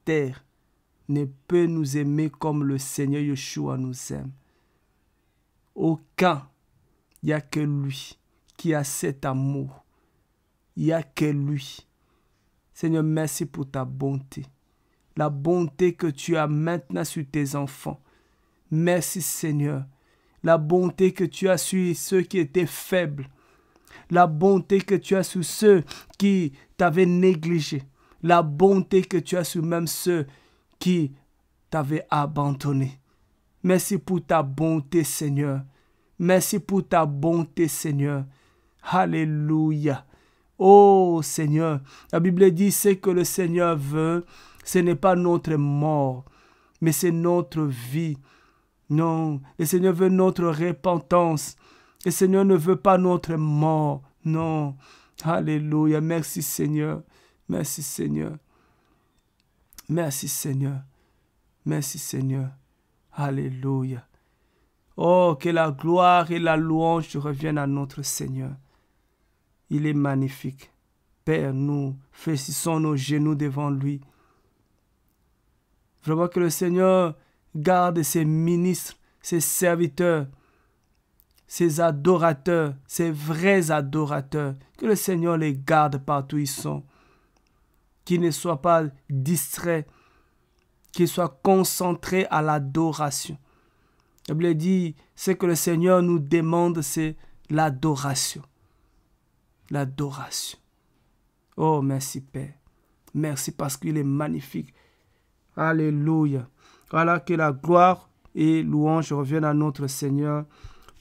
terre ne peut nous aimer comme le Seigneur Yeshua nous aime. Aucun, il n'y a que lui qui a cet amour. Il n'y a que lui. Seigneur, merci pour ta bonté. La bonté que tu as maintenant sur tes enfants. Merci Seigneur. La bonté que tu as sur ceux qui étaient faibles. La bonté que tu as sur ceux qui t'avaient négligé. La bonté que tu as sur même ceux qui t'avaient abandonné. Merci pour ta bonté Seigneur. Merci pour ta bonté Seigneur. Alléluia. Oh Seigneur, la Bible dit ce que le Seigneur veut, ce n'est pas notre mort, mais c'est notre vie. Non, le Seigneur veut notre repentance. Le Seigneur ne veut pas notre mort. Non. Alléluia. Merci Seigneur. Merci Seigneur. Merci Seigneur. Merci Seigneur. Alléluia. Oh, que la gloire et la louange reviennent à notre Seigneur. Il est magnifique. Père, nous fléchissons nos genoux devant lui. Vraiment que le Seigneur garde ses ministres, ses serviteurs, ses adorateurs, ses vrais adorateurs. Que le Seigneur les garde partout où ils sont. Qu'ils ne soient pas distraits, qu'ils soient concentrés à l'adoration. La Bible dit, ce que le Seigneur nous demande, c'est l'adoration. L'adoration. Oh, merci Père. Merci parce qu'il est magnifique. Alléluia. Voilà, que la gloire et louange reviennent à notre Seigneur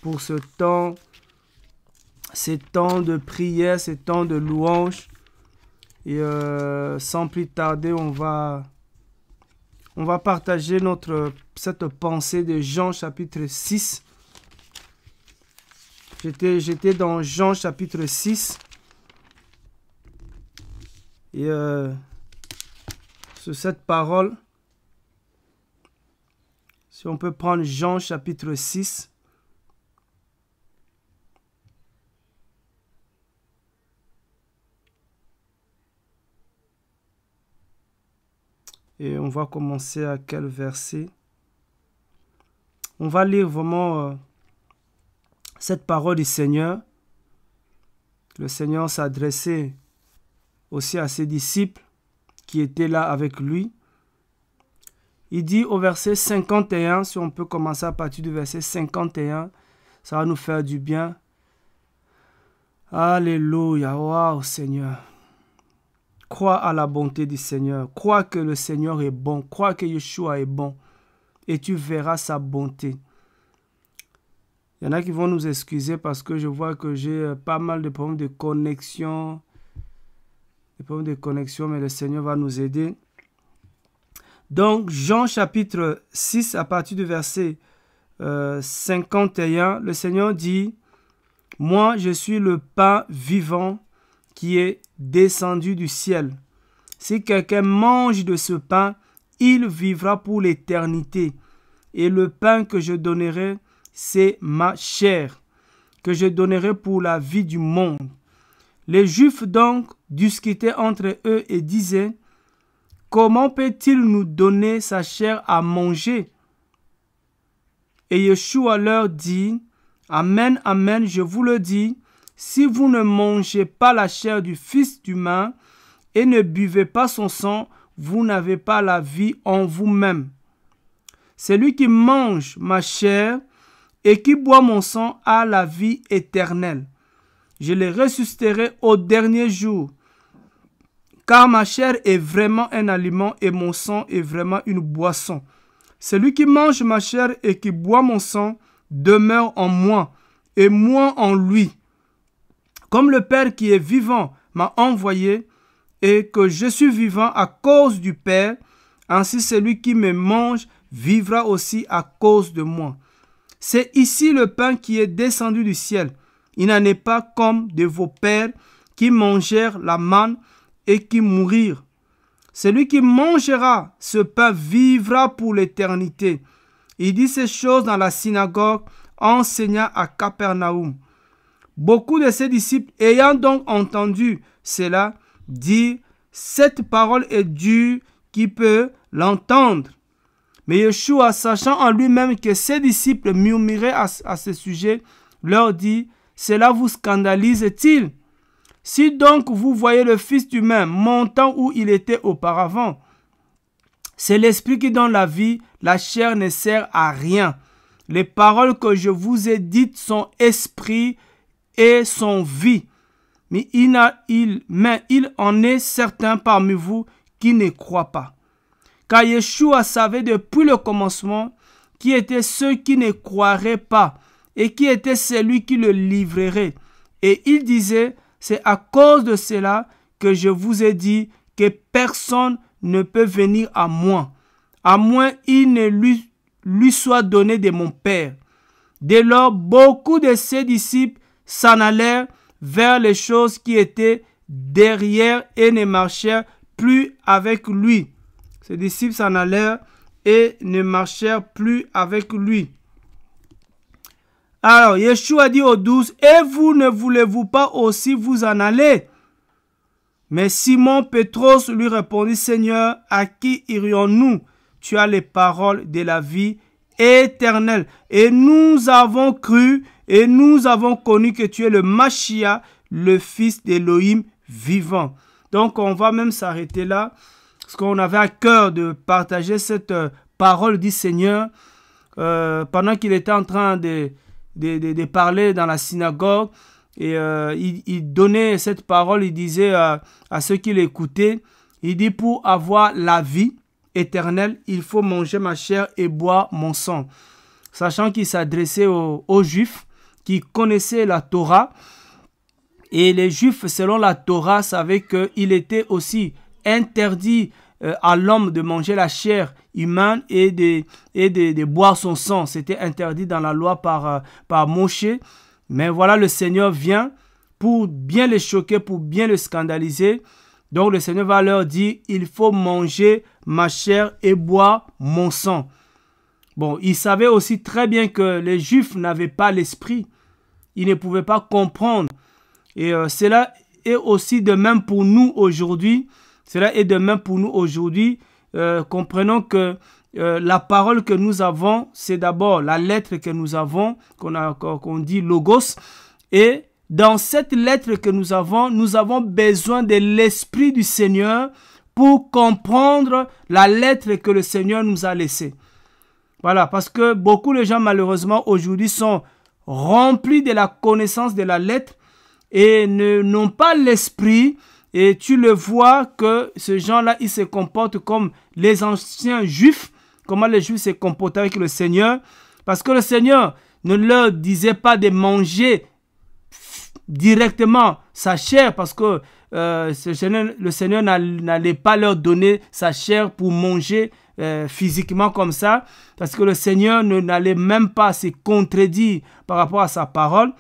pour ce temps de prière, ce temps de louange. Et sans plus tarder, on va partager cette pensée de Jean chapitre 6. J'étais dans Jean chapitre 6. Et sur cette parole, si on peut prendre Jean chapitre 6. Et on va commencer à quel verset? On va lire vraiment cette parole du Seigneur. Le Seigneur s'adressait aussi à ses disciples qui étaient là avec lui. Il dit au verset 51, si on peut commencer à partir du verset 51, ça va nous faire du bien. Alléluia, waouh Seigneur. Crois à la bonté du Seigneur. Crois que le Seigneur est bon. Crois que Yeshua est bon. Et tu verras sa bonté. Il y en a qui vont nous excuser parce que je vois que j'ai pas mal de problèmes de connexion. Mais le Seigneur va nous aider. Donc, Jean chapitre 6, à partir du verset 51, le Seigneur dit, « Moi, je suis le pain vivant qui est descendu du ciel. Si quelqu'un mange de ce pain, il vivra pour l'éternité. Et le pain que je donnerai, c'est ma chair, que je donnerai pour la vie du monde. » Les Juifs donc discutaient entre eux et disaient, « Comment peut-il nous donner sa chair à manger? » Et Yeshua leur dit, « Amen, amen, je vous le dis, si vous ne mangez pas la chair du Fils humain et ne buvez pas son sang, vous n'avez pas la vie en vous-même. Celui qui mange ma chair et qui boit mon sang a la vie éternelle. Je les ressusciterai au dernier jour, car ma chair est vraiment un aliment et mon sang est vraiment une boisson. Celui qui mange ma chair et qui boit mon sang demeure en moi et moi en lui. Comme le Père qui est vivant m'a envoyé et que je suis vivant à cause du Père, ainsi celui qui me mange vivra aussi à cause de moi. C'est ici le pain qui est descendu du ciel. Il n'en est pas comme de vos pères qui mangèrent la manne et qui mourirent. Celui qui mangera ce pain vivra pour l'éternité. Il dit ces choses dans la synagogue, enseignant à Capernaum. Beaucoup de ses disciples, ayant donc entendu cela, dirent, cette parole est dure, qui peut l'entendre. Mais Yeshua, sachant en lui-même que ses disciples murmuraient à ce sujet, leur dit, « Cela vous scandalise-t-il? Si donc vous voyez le Fils humain montant où il était auparavant, c'est l'Esprit qui donne la vie, la chair ne sert à rien. Les paroles que je vous ai dites sont esprit et sont vie. Mais il en est certains parmi vous qui ne croient pas. » Car Yeshua savait depuis le commencement qui étaient ceux qui ne croiraient pas et qui était celui qui le livrerait. Et il disait, c'est à cause de cela que je vous ai dit que personne ne peut venir à moins il ne lui soit donné de mon Père. Dès lors, beaucoup de ses disciples s'en allèrent vers les choses qui étaient derrière et ne marchèrent plus avec lui. Ses disciples s'en allèrent et ne marchèrent plus avec lui. Alors, Yeshua dit aux 12, « Et vous ne voulez-vous pas aussi vous en aller ?» Mais Simon Pétros lui répondit, « Seigneur, à qui irions-nous? Tu as les paroles de la vie éternelle. Et nous avons cru et nous avons connu que tu es le Mashiach, le Fils d'Élohim vivant. » Donc, on va même s'arrêter là, parce qu'on avait à cœur de partager cette parole du Seigneur pendant qu'il était en train de parler dans la synagogue. Et il donnait cette parole, il disait à ceux qui l'écoutaient, il dit, pour avoir la vie éternelle, il faut manger ma chair et boire mon sang. Sachant qu'il s'adressait aux Juifs qui connaissaient la Torah. Et les Juifs, selon la Torah, savaient qu'il était aussi interdit à l'homme de manger la chair humaine et de boire son sang. C'était interdit dans la loi par Moshe. Mais voilà, le Seigneur vient pour bien les choquer, pour bien les scandaliser. Donc le Seigneur va leur dire, il faut manger ma chair et boire mon sang. Bon, il savait aussi très bien que les Juifs n'avaient pas l'esprit. Ils ne pouvaient pas comprendre. Et cela est aussi de même pour nous aujourd'hui. Cela est de même pour nous aujourd'hui. Comprenons que la parole que nous avons, c'est d'abord la lettre que nous avons, qu'on dit logos. Et dans cette lettre que nous avons besoin de l'Esprit du Seigneur pour comprendre la lettre que le Seigneur nous a laissée. Voilà, parce que beaucoup de gens malheureusement aujourd'hui sont remplis de la connaissance de la lettre et n'ont pas l'esprit. Et tu le vois que ces gens-là, ils se comportent comme les anciens juifs, comment les juifs se comportaient avec le Seigneur. Parce que le Seigneur ne leur disait pas de manger directement sa chair, parce que le Seigneur n'allait pas leur donner sa chair pour manger physiquement comme ça, parce que le Seigneur n'allait même pas se contredire par rapport à sa parole.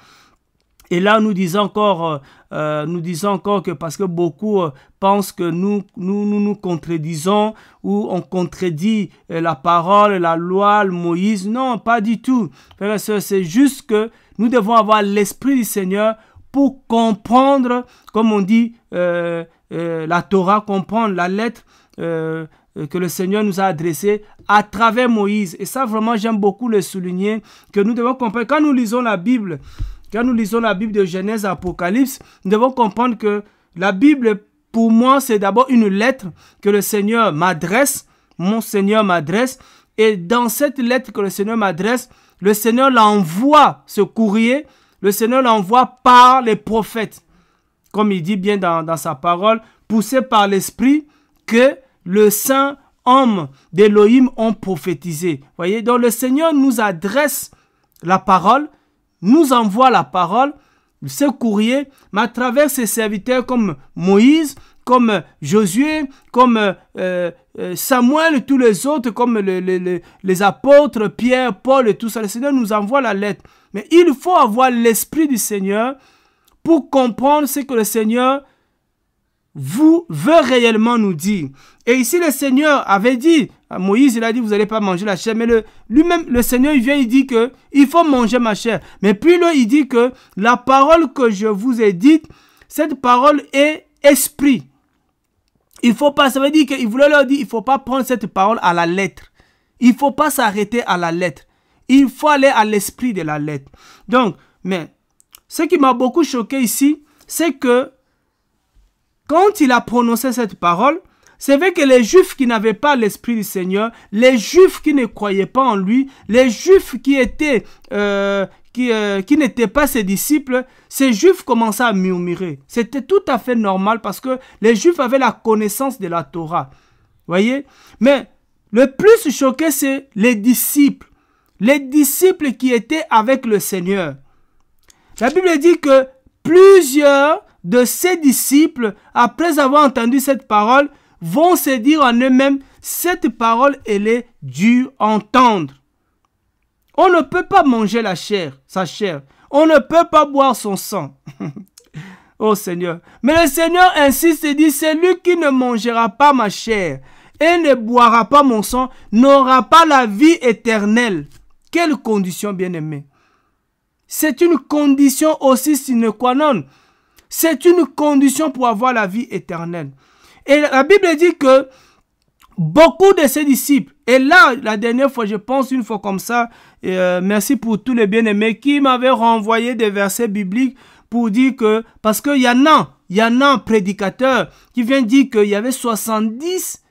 Et là, nous disons encore que parce que beaucoup pensent que nous contredisons ou on contredit la parole, la loi, le Moïse. Non, pas du tout. C'est juste que nous devons avoir l'Esprit du Seigneur pour comprendre, comme on dit, la Torah, comprendre la lettre que le Seigneur nous a adressée à travers Moïse. Et ça, vraiment, j'aime beaucoup le souligner, que nous devons comprendre. Quand nous lisons la Bible de Genèse à Apocalypse, nous devons comprendre que la Bible, pour moi, c'est d'abord une lettre que le Seigneur m'adresse, mon Seigneur m'adresse. Et dans cette lettre que le Seigneur m'adresse, le Seigneur l'envoie, ce courrier, le Seigneur l'envoie par les prophètes. Comme il dit bien dans sa parole, poussé par l'Esprit que le saint homme d'Élohim ont prophétisé. Voyez, donc le Seigneur nous adresse la parole, nous envoie la parole, ce courrier, mais à travers ses serviteurs comme Moïse, comme Josué, comme Samuel et tous les autres, comme les apôtres, Pierre, Paul et tout ça. Le Seigneur nous envoie la lettre. Mais il faut avoir l'Esprit du Seigneur pour comprendre ce que le Seigneur veut réellement nous dire. Et ici, le Seigneur avait dit, à Moïse, il a dit, vous n'allez pas manger la chair. Mais lui-même, le Seigneur, il vient, il dit qu'il faut manger ma chair. Mais puis là, il dit que la parole que je vous ai dite, cette parole est esprit. Il faut pas, ça veut dire qu'il voulait leur dire, il ne faut pas prendre cette parole à la lettre. Il ne faut pas s'arrêter à la lettre. Il faut aller à l'esprit de la lettre. Donc, mais ce qui m'a beaucoup choqué ici, c'est que quand il a prononcé cette parole, c'est vrai que les Juifs qui n'avaient pas l'Esprit du Seigneur, les Juifs qui ne croyaient pas en lui, les Juifs qui étaient, qui n'étaient pas ses disciples, ces Juifs commençaient à murmurer. C'était tout à fait normal parce que les Juifs avaient la connaissance de la Torah. Voyez? Mais le plus choqué, c'est les disciples. Les disciples qui étaient avec le Seigneur. La Bible dit que plusieurs de ses disciples, après avoir entendu cette parole, vont se dire en eux-mêmes, cette parole, elle est dure à entendre. On ne peut pas manger la chair, sa chair. On ne peut pas boire son sang. Oh Seigneur. Mais le Seigneur insiste et dit, celui qui ne mangera pas ma chair et ne boira pas mon sang n'aura pas la vie éternelle. Quelle condition, bien-aimé. C'est une condition aussi sine qua non. C'est une condition pour avoir la vie éternelle. Et la Bible dit que beaucoup de ses disciples, et là, la dernière fois, je pense une fois comme ça, merci pour tous les bien-aimés qui m'avaient renvoyé des versets bibliques pour dire que, parce qu'il y en a un prédicateur qui vient dire qu'il y avait 70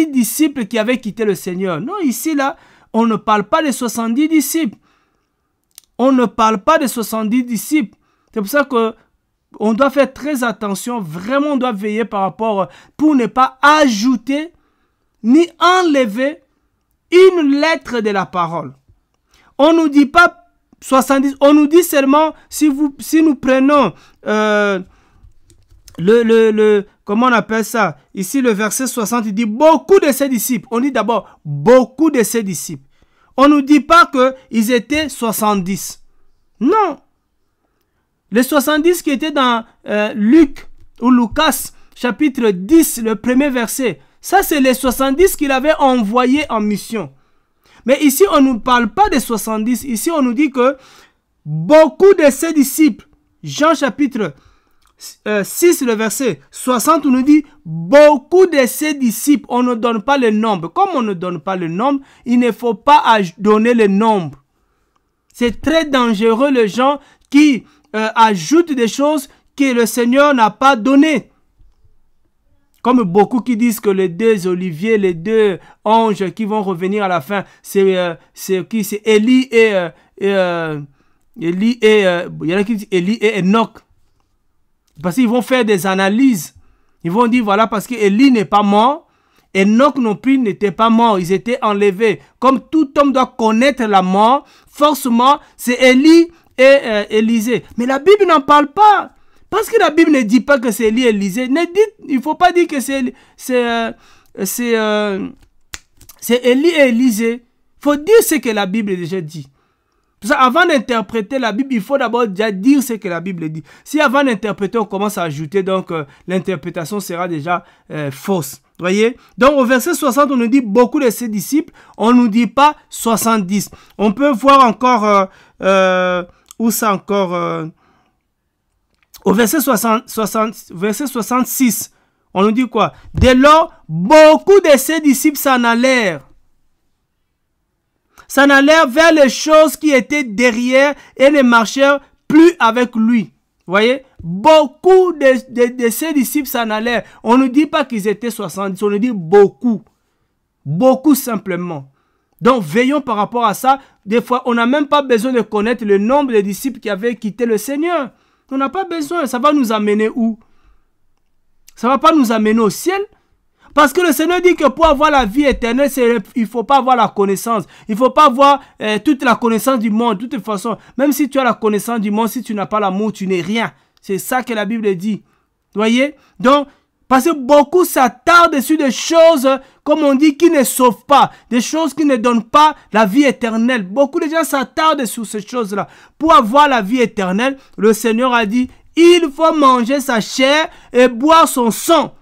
disciples qui avaient quitté le Seigneur. Non, ici, là, on ne parle pas de 70 disciples. On ne parle pas de 70 disciples. C'est pour ça que on doit faire très attention, vraiment on doit veiller par rapport, pour ne pas ajouter ni enlever une lettre de la parole. On ne nous dit pas 70, on nous dit seulement, si nous prenons comment on appelle ça, ici le verset 60, il dit beaucoup de ses disciples. On dit d'abord beaucoup de ses disciples. On ne nous dit pas qu'ils étaient 70. Non. Les 70 qui étaient dans Luc ou Lucas, chapitre 10, le premier verset. Ça, c'est les 70 qu'il avait envoyés en mission. Mais ici, on ne nous parle pas des 70. Ici, on nous dit que beaucoup de ses disciples, Jean chapitre 6, le verset 60, on nous dit beaucoup de ses disciples. On ne donne pas le nombre. Comme on ne donne pas le nombre, il ne faut pas donner le nombre. C'est très dangereux les gens qui ajoutent des choses que le Seigneur n'a pas données. Comme beaucoup qui disent que les deux oliviers, les deux anges qui vont revenir à la fin, c'est Élie et il y en a qui disent Élie et Enoch. Parce qu'ils vont faire des analyses. Ils vont dire voilà, parce que Élie n'est pas mort, Enoch non plus n'était pas mort, ils étaient enlevés. Comme tout homme doit connaître la mort, forcément c'est Élie et Élisée. Mais la Bible n'en parle pas. Parce que la Bible ne dit pas que c'est Élie et Élisée. Il ne faut pas dire que c'est Élie et Élisée. Il faut dire ce que la Bible a déjà dit. Pour ça, avant d'interpréter la Bible, il faut d'abord déjà dire ce que la Bible dit. Si avant d'interpréter, on commence à ajouter, donc l'interprétation sera déjà fausse. Voyez? Donc au verset 60, on nous dit beaucoup de ses disciples. On ne nous dit pas 70. On peut voir encore, où ça encore... au verset 66, on nous dit quoi? Dès lors, beaucoup de ses disciples s'en allèrent. S'en allèrent vers les choses qui étaient derrière et ne marchèrent plus avec lui. Voyez? Beaucoup de ses disciples s'en allèrent. On ne dit pas qu'ils étaient 70, on nous dit beaucoup. Beaucoup simplement. Donc veillons par rapport à ça. Des fois, on n'a même pas besoin de connaître le nombre de disciples qui avaient quitté le Seigneur. On n'a pas besoin. Ça va nous amener où? Ça ne va pas nous amener au ciel. Parce que le Seigneur dit que pour avoir la vie éternelle, il ne faut pas avoir la connaissance. Il ne faut pas avoir toute la connaissance du monde. De toute façon, même si tu as la connaissance du monde, si tu n'as pas l'amour, tu n'es rien. C'est ça que la Bible dit. Voyez? Donc, parce que beaucoup s'attardent sur des choses, comme on dit, qui ne sauvent pas. Des choses qui ne donnent pas la vie éternelle. Beaucoup de gens s'attardent sur ces choses-là. Pour avoir la vie éternelle, le Seigneur a dit, il faut manger sa chair et boire son sang.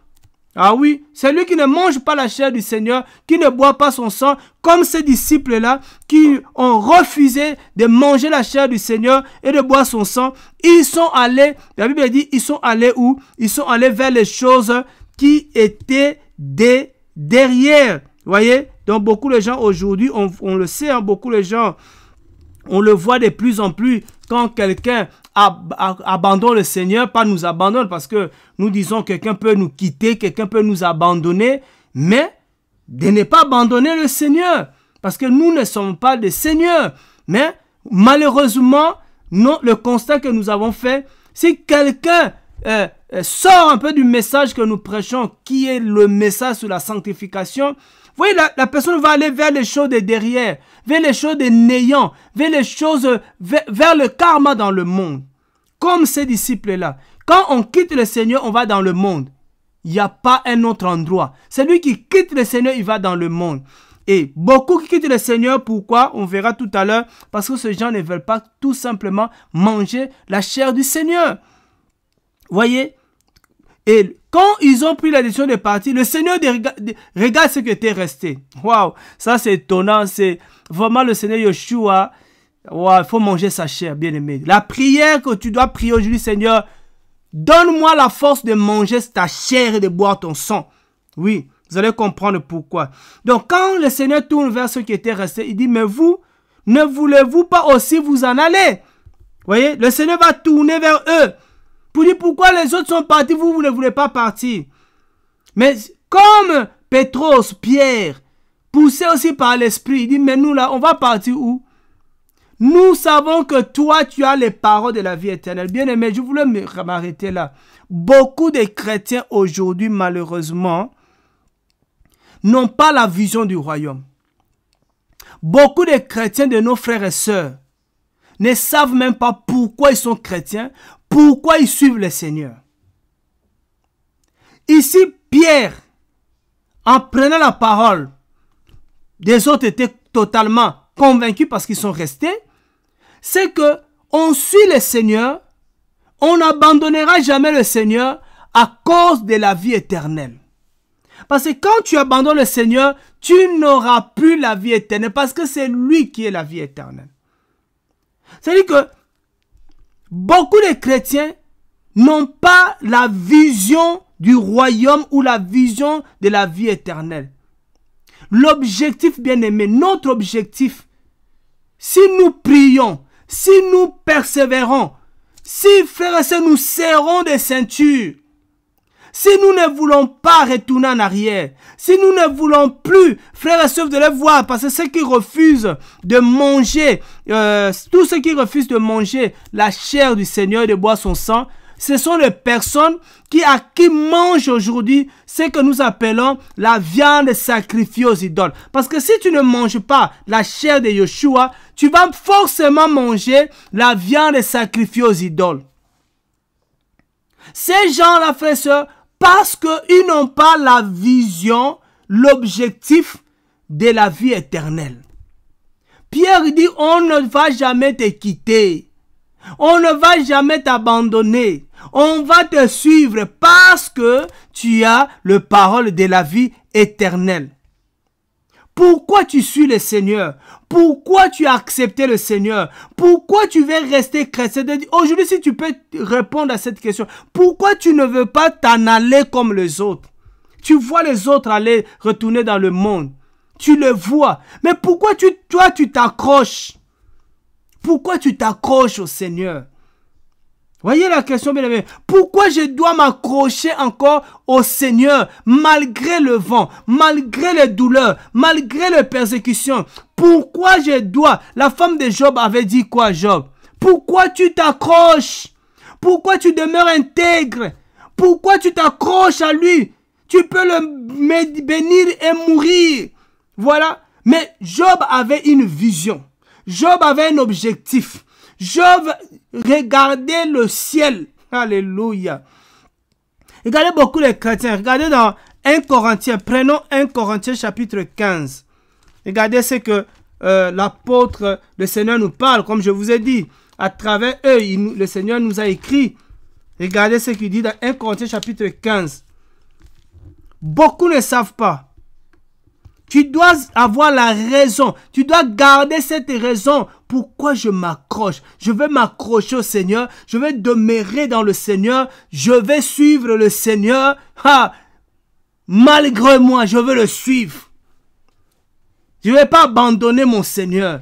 Ah oui, celui qui ne mange pas la chair du Seigneur, qui ne boit pas son sang, comme ces disciples-là, qui ont refusé de manger la chair du Seigneur et de boire son sang, ils sont allés, la Bible dit, ils sont allés où? Ils sont allés vers les choses qui était derrière. Vous voyez? Donc beaucoup de gens aujourd'hui, on le sait, hein, beaucoup de gens, on le voit de plus en plus quand quelqu'un abandonne le Seigneur, pas nous abandonne parce que nous disons que quelqu'un peut nous quitter, quelqu'un peut nous abandonner, mais de ne pas abandonner le Seigneur parce que nous ne sommes pas des seigneurs. Mais malheureusement, non, le constat que nous avons fait, si quelqu'un sort un peu du message que nous prêchons, qui est le message sur la sanctification, vous voyez, la personne va aller vers les choses de derrière, vers les choses de néant, vers les choses, vers le karma dans le monde. Comme ces disciples-là. Quand on quitte le Seigneur, on va dans le monde. Il n'y a pas un autre endroit. Celui qui quitte le Seigneur, il va dans le monde. Et beaucoup qui quittent le Seigneur, pourquoi? On verra tout à l'heure. Parce que ces gens ne veulent pas tout simplement manger la chair du Seigneur. Voyez? Et quand ils ont pris la décision de partir, le Seigneur regarde ce qui était resté. Waouh! Ça c'est étonnant. C'est vraiment le Seigneur Yeshua. Waouh! Il faut manger sa chair, bien aimé. La prière que tu dois prier aujourd'hui, Seigneur, donne-moi la force de manger ta chair et de boire ton sang. Oui, vous allez comprendre pourquoi. Donc, quand le Seigneur tourne vers ceux qui étaient restés, il dit, mais vous, ne voulez-vous pas aussi vous en aller? Vous voyez, le Seigneur va tourner vers eux. Pour dire pourquoi les autres sont partis, vous ne voulez pas partir. Mais comme Pétros, Pierre, poussé aussi par l'Esprit, il dit, mais nous là, on va partir où? Nous savons que toi, tu as les paroles de la vie éternelle. Bien aimé, je voulais m'arrêter là. Beaucoup de chrétiens aujourd'hui, malheureusement, n'ont pas la vision du royaume. Beaucoup de chrétiens de nos frères et sœurs ne savent même pas pourquoi ils sont chrétiens, pourquoi ils suivent le Seigneur. Ici, Pierre, en prenant la parole, les autres étaient totalement convaincus parce qu'ils sont restés, c'est que on suit le Seigneur, on n'abandonnera jamais le Seigneur à cause de la vie éternelle. Parce que quand tu abandonnes le Seigneur, tu n'auras plus la vie éternelle parce que c'est lui qui est la vie éternelle. C'est-à-dire que beaucoup de chrétiens n'ont pas la vision du royaume ou la vision de la vie éternelle. L'objectif, bien aimé, notre objectif, si nous prions, si nous persévérons, si, frères et sœurs, nous serrons des ceintures, si nous ne voulons pas retourner en arrière, si nous ne voulons plus, frères et sœurs, vous allez voir, parce que ceux qui refusent de manger, tous ceux qui refusent de manger la chair du Seigneur et de boire son sang, ce sont les personnes qui mangent aujourd'hui ce que nous appelons la viande sacrifiée aux idoles. Parce que si tu ne manges pas la chair de Yeshua, tu vas forcément manger la viande sacrifiée aux idoles. Ces gens-là, frères et sœurs, parce qu'ils n'ont pas la vision, l'objectif de la vie éternelle. Pierre dit, on ne va jamais te quitter. On ne va jamais t'abandonner. On va te suivre parce que tu as le parole de la vie éternelle. Pourquoi tu suis le Seigneur? Pourquoi tu as accepté le Seigneur? Pourquoi tu veux rester chrétien? Aujourd'hui, si tu peux répondre à cette question, pourquoi tu ne veux pas t'en aller comme les autres? Tu vois les autres aller retourner dans le monde. Tu le vois. Mais pourquoi toi, tu t'accroches? Pourquoi tu t'accroches au Seigneur? Voyez la question, bien aimé. Pourquoi je dois m'accrocher encore au Seigneur malgré le vent, malgré les douleurs, malgré les persécutions? Pourquoi je dois? La femme de Job avait dit quoi, Job? Pourquoi tu t'accroches? Pourquoi tu demeures intègre? Pourquoi tu t'accroches à lui? Tu peux le bénir et mourir. Voilà. Mais Job avait une vision. Job avait un objectif. Job regardait le ciel. Alléluia. Regardez beaucoup les chrétiens. Regardez dans 1 Corinthiens. Prenons 1 Corinthiens chapitre 15. Regardez ce que l'apôtre, le Seigneur nous parle. Comme je vous ai dit, à travers eux, le Seigneur nous a écrit. Regardez ce qu'il dit dans 1 Corinthiens chapitre 15. Beaucoup ne savent pas. Tu dois avoir la raison. Tu dois garder cette raison. Pourquoi je m'accroche? Je veux m'accrocher au Seigneur. Je vais demeurer dans le Seigneur. Je vais suivre le Seigneur. malgré moi, je veux le suivre. Je ne vais pas abandonner mon Seigneur.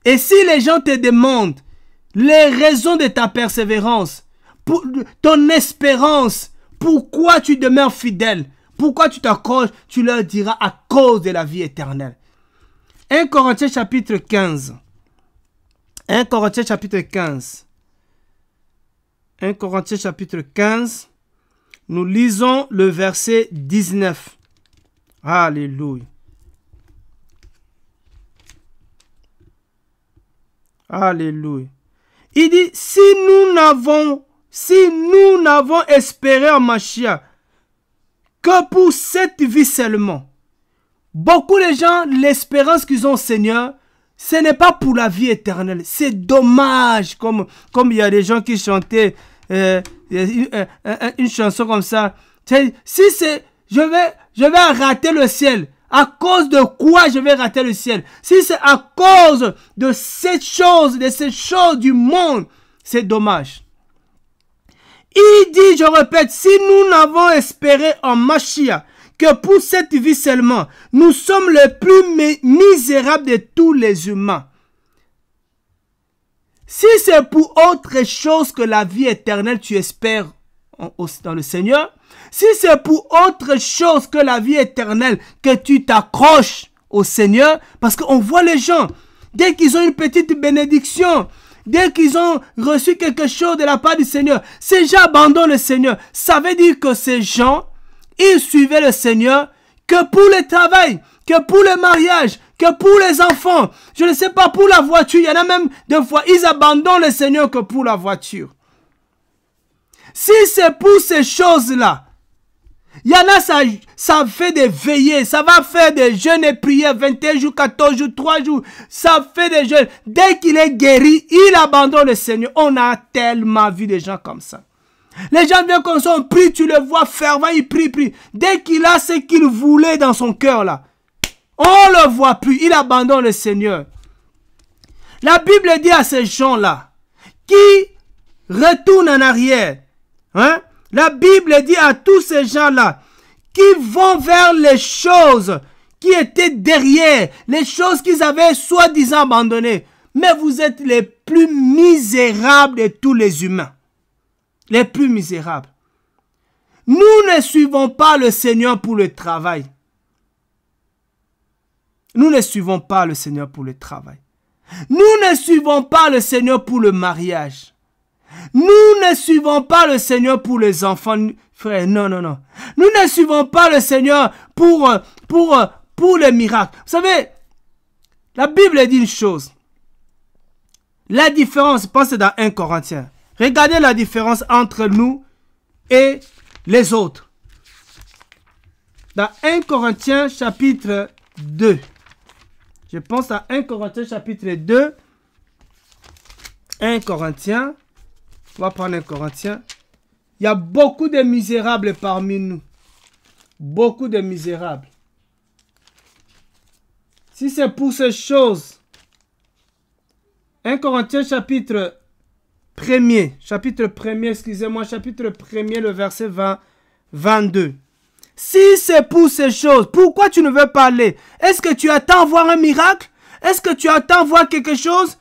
Et si les gens te demandent les raisons de ta persévérance, pour ton espérance, pourquoi tu demeures fidèle, pourquoi tu t'accroches, tu leur diras à cause de la vie éternelle. 1 Corinthiens chapitre 15. 1 Corinthiens chapitre 15. 1 Corinthiens chapitre 15. Nous lisons le verset 19. Alléluia. Alléluia. Il dit, si nous n'avons espéré en Mashiach que pour cette vie seulement, beaucoup de gens, l'espérance qu'ils ont au Seigneur, ce n'est pas pour la vie éternelle. C'est dommage, comme il y a des gens qui chantaient une chanson comme ça. Si c'est, je vais rater le ciel. À cause de quoi je vais rater le ciel? Si c'est à cause de ces choses du monde, c'est dommage. Il dit, je répète, si nous n'avons espéré en Mashiach que pour cette vie seulement, nous sommes les plus misérables de tous les humains. Si c'est pour autre chose que la vie éternelle, tu espères dans le Seigneur, si c'est pour autre chose que la vie éternelle que tu t'accroches au Seigneur, parce qu'on voit les gens, dès qu'ils ont une petite bénédiction, dès qu'ils ont reçu quelque chose de la part du Seigneur, ces gens abandonnent le Seigneur. Ça veut dire que ces gens, ils suivaient le Seigneur que pour le travail, que pour le mariage, que pour les enfants. Je ne sais pas, pour la voiture. Il y en a même des fois, ils abandonnent le Seigneur que pour la voiture. Si c'est pour ces choses-là, il y en a, ça fait des veillées, ça va faire des jeûnes et prières, 21 jours, 14 jours, 3 jours, ça fait des jeûnes. Dès qu'il est guéri, il abandonne le Seigneur. On a tellement vu des gens comme ça. Les gens viennent comme ça, on prie, tu le vois fervent, il prie. Dès qu'il a ce qu'il voulait dans son cœur là, on ne le voit plus, il abandonne le Seigneur. La Bible dit à ces gens-là, qui retournent en arrière, hein? La Bible dit à tous ces gens-là qui vont vers les choses qui étaient derrière, les choses qu'ils avaient soi-disant abandonnées. Mais vous êtes les plus misérables de tous les humains. Les plus misérables. Nous ne suivons pas le Seigneur pour le travail. Nous ne suivons pas le Seigneur pour le travail. Nous ne suivons pas le Seigneur pour le mariage. Nous ne suivons pas le Seigneur pour les enfants, frère, non. Nous ne suivons pas le Seigneur pour les miracles. Vous savez, la Bible dit une chose. La différence, je pense que c'est dans 1 Corinthiens. Regardez la différence entre nous et les autres. Dans 1 Corinthiens chapitre 2. Je pense à 1 Corinthiens chapitre 2. 1 Corinthiens. On va prendre un Corinthien. Il y a beaucoup de misérables parmi nous. Beaucoup de misérables. Si c'est pour ces choses, 1 Corinthiens chapitre 1er, chapitre 1er, le verset 22. Si c'est pour ces choses, pourquoi tu ne veux pas aller? Est-ce que tu attends voir un miracle? Est-ce que tu attends voir quelque chose?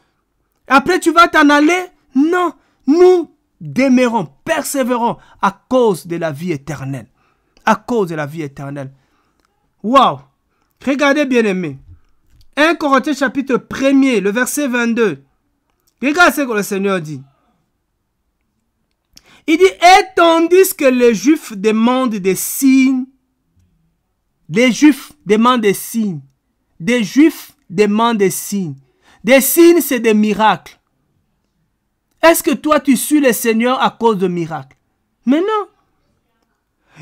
Après tu vas t'en aller? Non. Nous demeurons, persévérons à cause de la vie éternelle. À cause de la vie éternelle. Waouh! Regardez bien aimé. 1 Corinthiens chapitre 1er, le verset 22. Regarde ce que le Seigneur dit. Il dit, et tandis que les Juifs demandent des signes, les Juifs demandent des signes. Des Juifs demandent des signes. Des signes, c'est des miracles. Est-ce que toi, tu suis le Seigneur à cause de miracles? Mais non.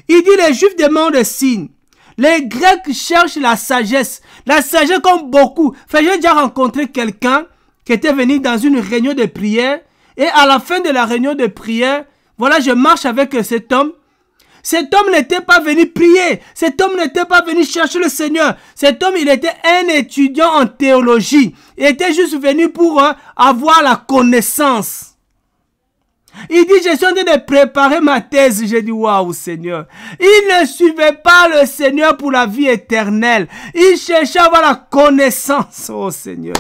Il dit, les Juifs demandent des signes. Les Grecs cherchent la sagesse. La sagesse comme beaucoup. Enfin, j'ai déjà rencontré quelqu'un qui était venu dans une réunion de prière. Et à la fin de la réunion de prière, voilà, je marche avec cet homme. Cet homme n'était pas venu prier. Cet homme n'était pas venu chercher le Seigneur. Cet homme, il était un étudiant en théologie. Il était juste venu pour avoir la connaissance. Il dit, je suis en train de préparer ma thèse. J'ai dit, waouh, Seigneur. Il ne suivait pas le Seigneur pour la vie éternelle. Il cherchait à avoir la connaissance, oh Seigneur.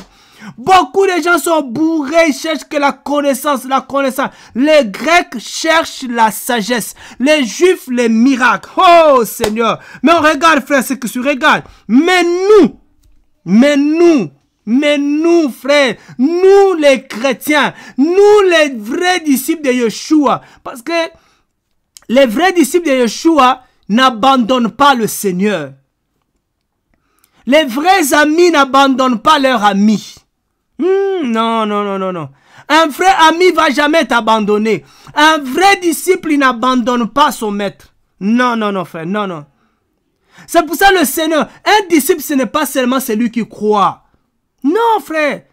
Beaucoup de gens sont bourrés, ils cherchent que la connaissance, la connaissance. Les Grecs cherchent la sagesse. Les Juifs, les miracles. Oh Seigneur. Mais on regarde, frère, ce que tu regardes. Mais nous, frères, nous les chrétiens, nous les vrais disciples de Yeshua. Parce que les vrais disciples de Yeshua n'abandonnent pas le Seigneur. Les vrais amis n'abandonnent pas leurs amis. Non. Un vrai ami va jamais t'abandonner. Un vrai disciple, il n'abandonne pas son maître. Non, frère, non. C'est pour ça le Seigneur, un disciple, ce n'est pas seulement celui qui croit. Non, frère.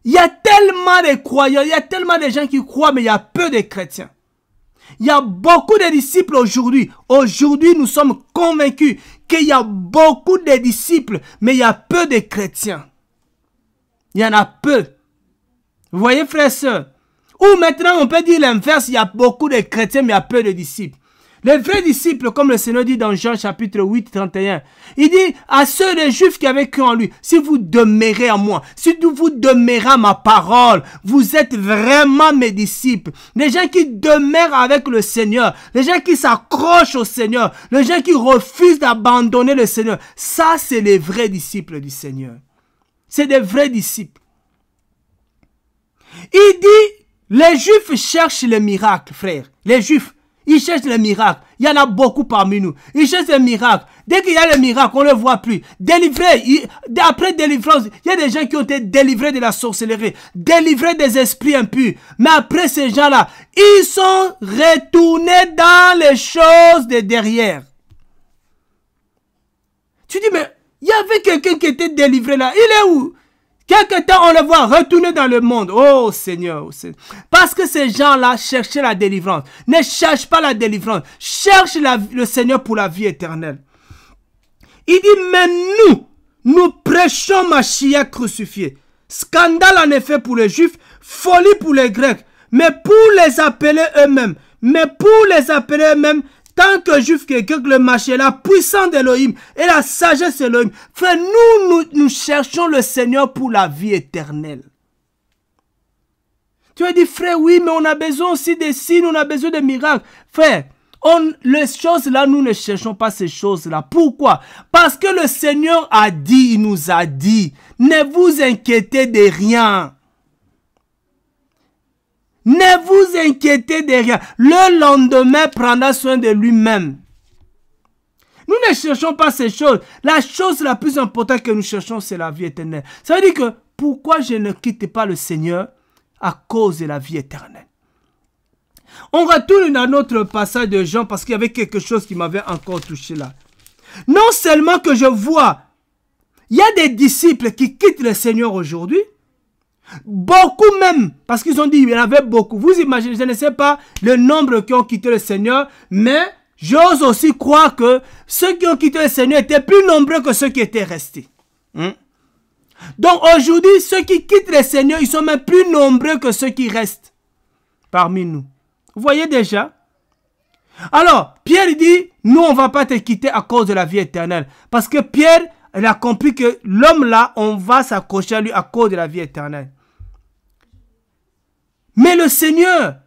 Il y a tellement de croyants, il y a tellement de gens qui croient, mais il y a peu de chrétiens. Il y a beaucoup de disciples aujourd'hui. Aujourd'hui, nous sommes convaincus qu'il y a beaucoup de disciples, mais il y a peu de chrétiens. Il y en a peu. Vous voyez, frères et sœurs? Ou maintenant, on peut dire l'inverse, il y a beaucoup de chrétiens, mais il y a peu de disciples. Les vrais disciples, comme le Seigneur dit dans Jean chapitre 8, 31, il dit à ceux des Juifs qui avaient cru en lui, si vous demeurez en moi, si vous demeurez à ma parole, vous êtes vraiment mes disciples. Les gens qui demeurent avec le Seigneur, les gens qui s'accrochent au Seigneur, les gens qui refusent d'abandonner le Seigneur, ça c'est les vrais disciples du Seigneur. C'est des vrais disciples. Il dit, les Juifs cherchent les miracles, frère. Les Juifs, ils cherchent les miracles. Il y en a beaucoup parmi nous. Ils cherchent les miracles. Dès qu'il y a les miracles, on ne le voit plus. Délivrés. Après délivrance, il y a des gens qui ont été délivrés de la sorcellerie, délivrés des esprits impurs. Mais après ces gens-là, ils sont retournés dans les choses de derrière. Tu dis, mais il y avait quelqu'un qui était délivré là. Il est où? Quelque temps, on le voit retourner dans le monde. Oh Seigneur, parce que ces gens-là cherchaient la délivrance. Ne cherche pas la délivrance. Cherche le Seigneur pour la vie éternelle. Il dit, mais nous prêchons Mashiach crucifié. Scandale en effet pour les Juifs, folie pour les Grecs. Mais pour les appeler eux-mêmes, tant que Juif, quelqu'un que le Mashiach, la puissance d'Elohim et la sagesse d'Elohim. Frère, nous cherchons le Seigneur pour la vie éternelle. Tu as dit, frère, oui, mais on a besoin aussi des signes, on a besoin des miracles. Frère, les choses-là, nous ne cherchons pas ces choses-là. Pourquoi? Parce que le Seigneur a dit, il nous a dit, ne vous inquiétez de rien. Ne vous inquiétez de rien. Le lendemain prendra soin de lui-même. Nous ne cherchons pas ces choses. La chose la plus importante que nous cherchons, c'est la vie éternelle. Ça veut dire que pourquoi je ne quitte pas le Seigneur? À cause de la vie éternelle. On retourne dans notre passage de Jean parce qu'il y avait quelque chose qui m'avait encore touché là. Non seulement que je vois, il y a des disciples qui quittent le Seigneur aujourd'hui. Beaucoup même, parce qu'ils ont dit il y en avait beaucoup. Vous imaginez, je ne sais pas le nombre qui ont quitté le Seigneur, mais j'ose aussi croire que ceux qui ont quitté le Seigneur étaient plus nombreux que ceux qui étaient restés. Donc aujourd'hui, ceux qui quittent le Seigneur, ils sont même plus nombreux que ceux qui restent parmi nous. Vous voyez déjà? Alors, Pierre dit, nous on ne va pas te quitter à cause de la vie éternelle. Parce que Pierre, il a compris que l'homme là, on va s'accrocher à lui à cause de la vie éternelle. Mais le Seigneur,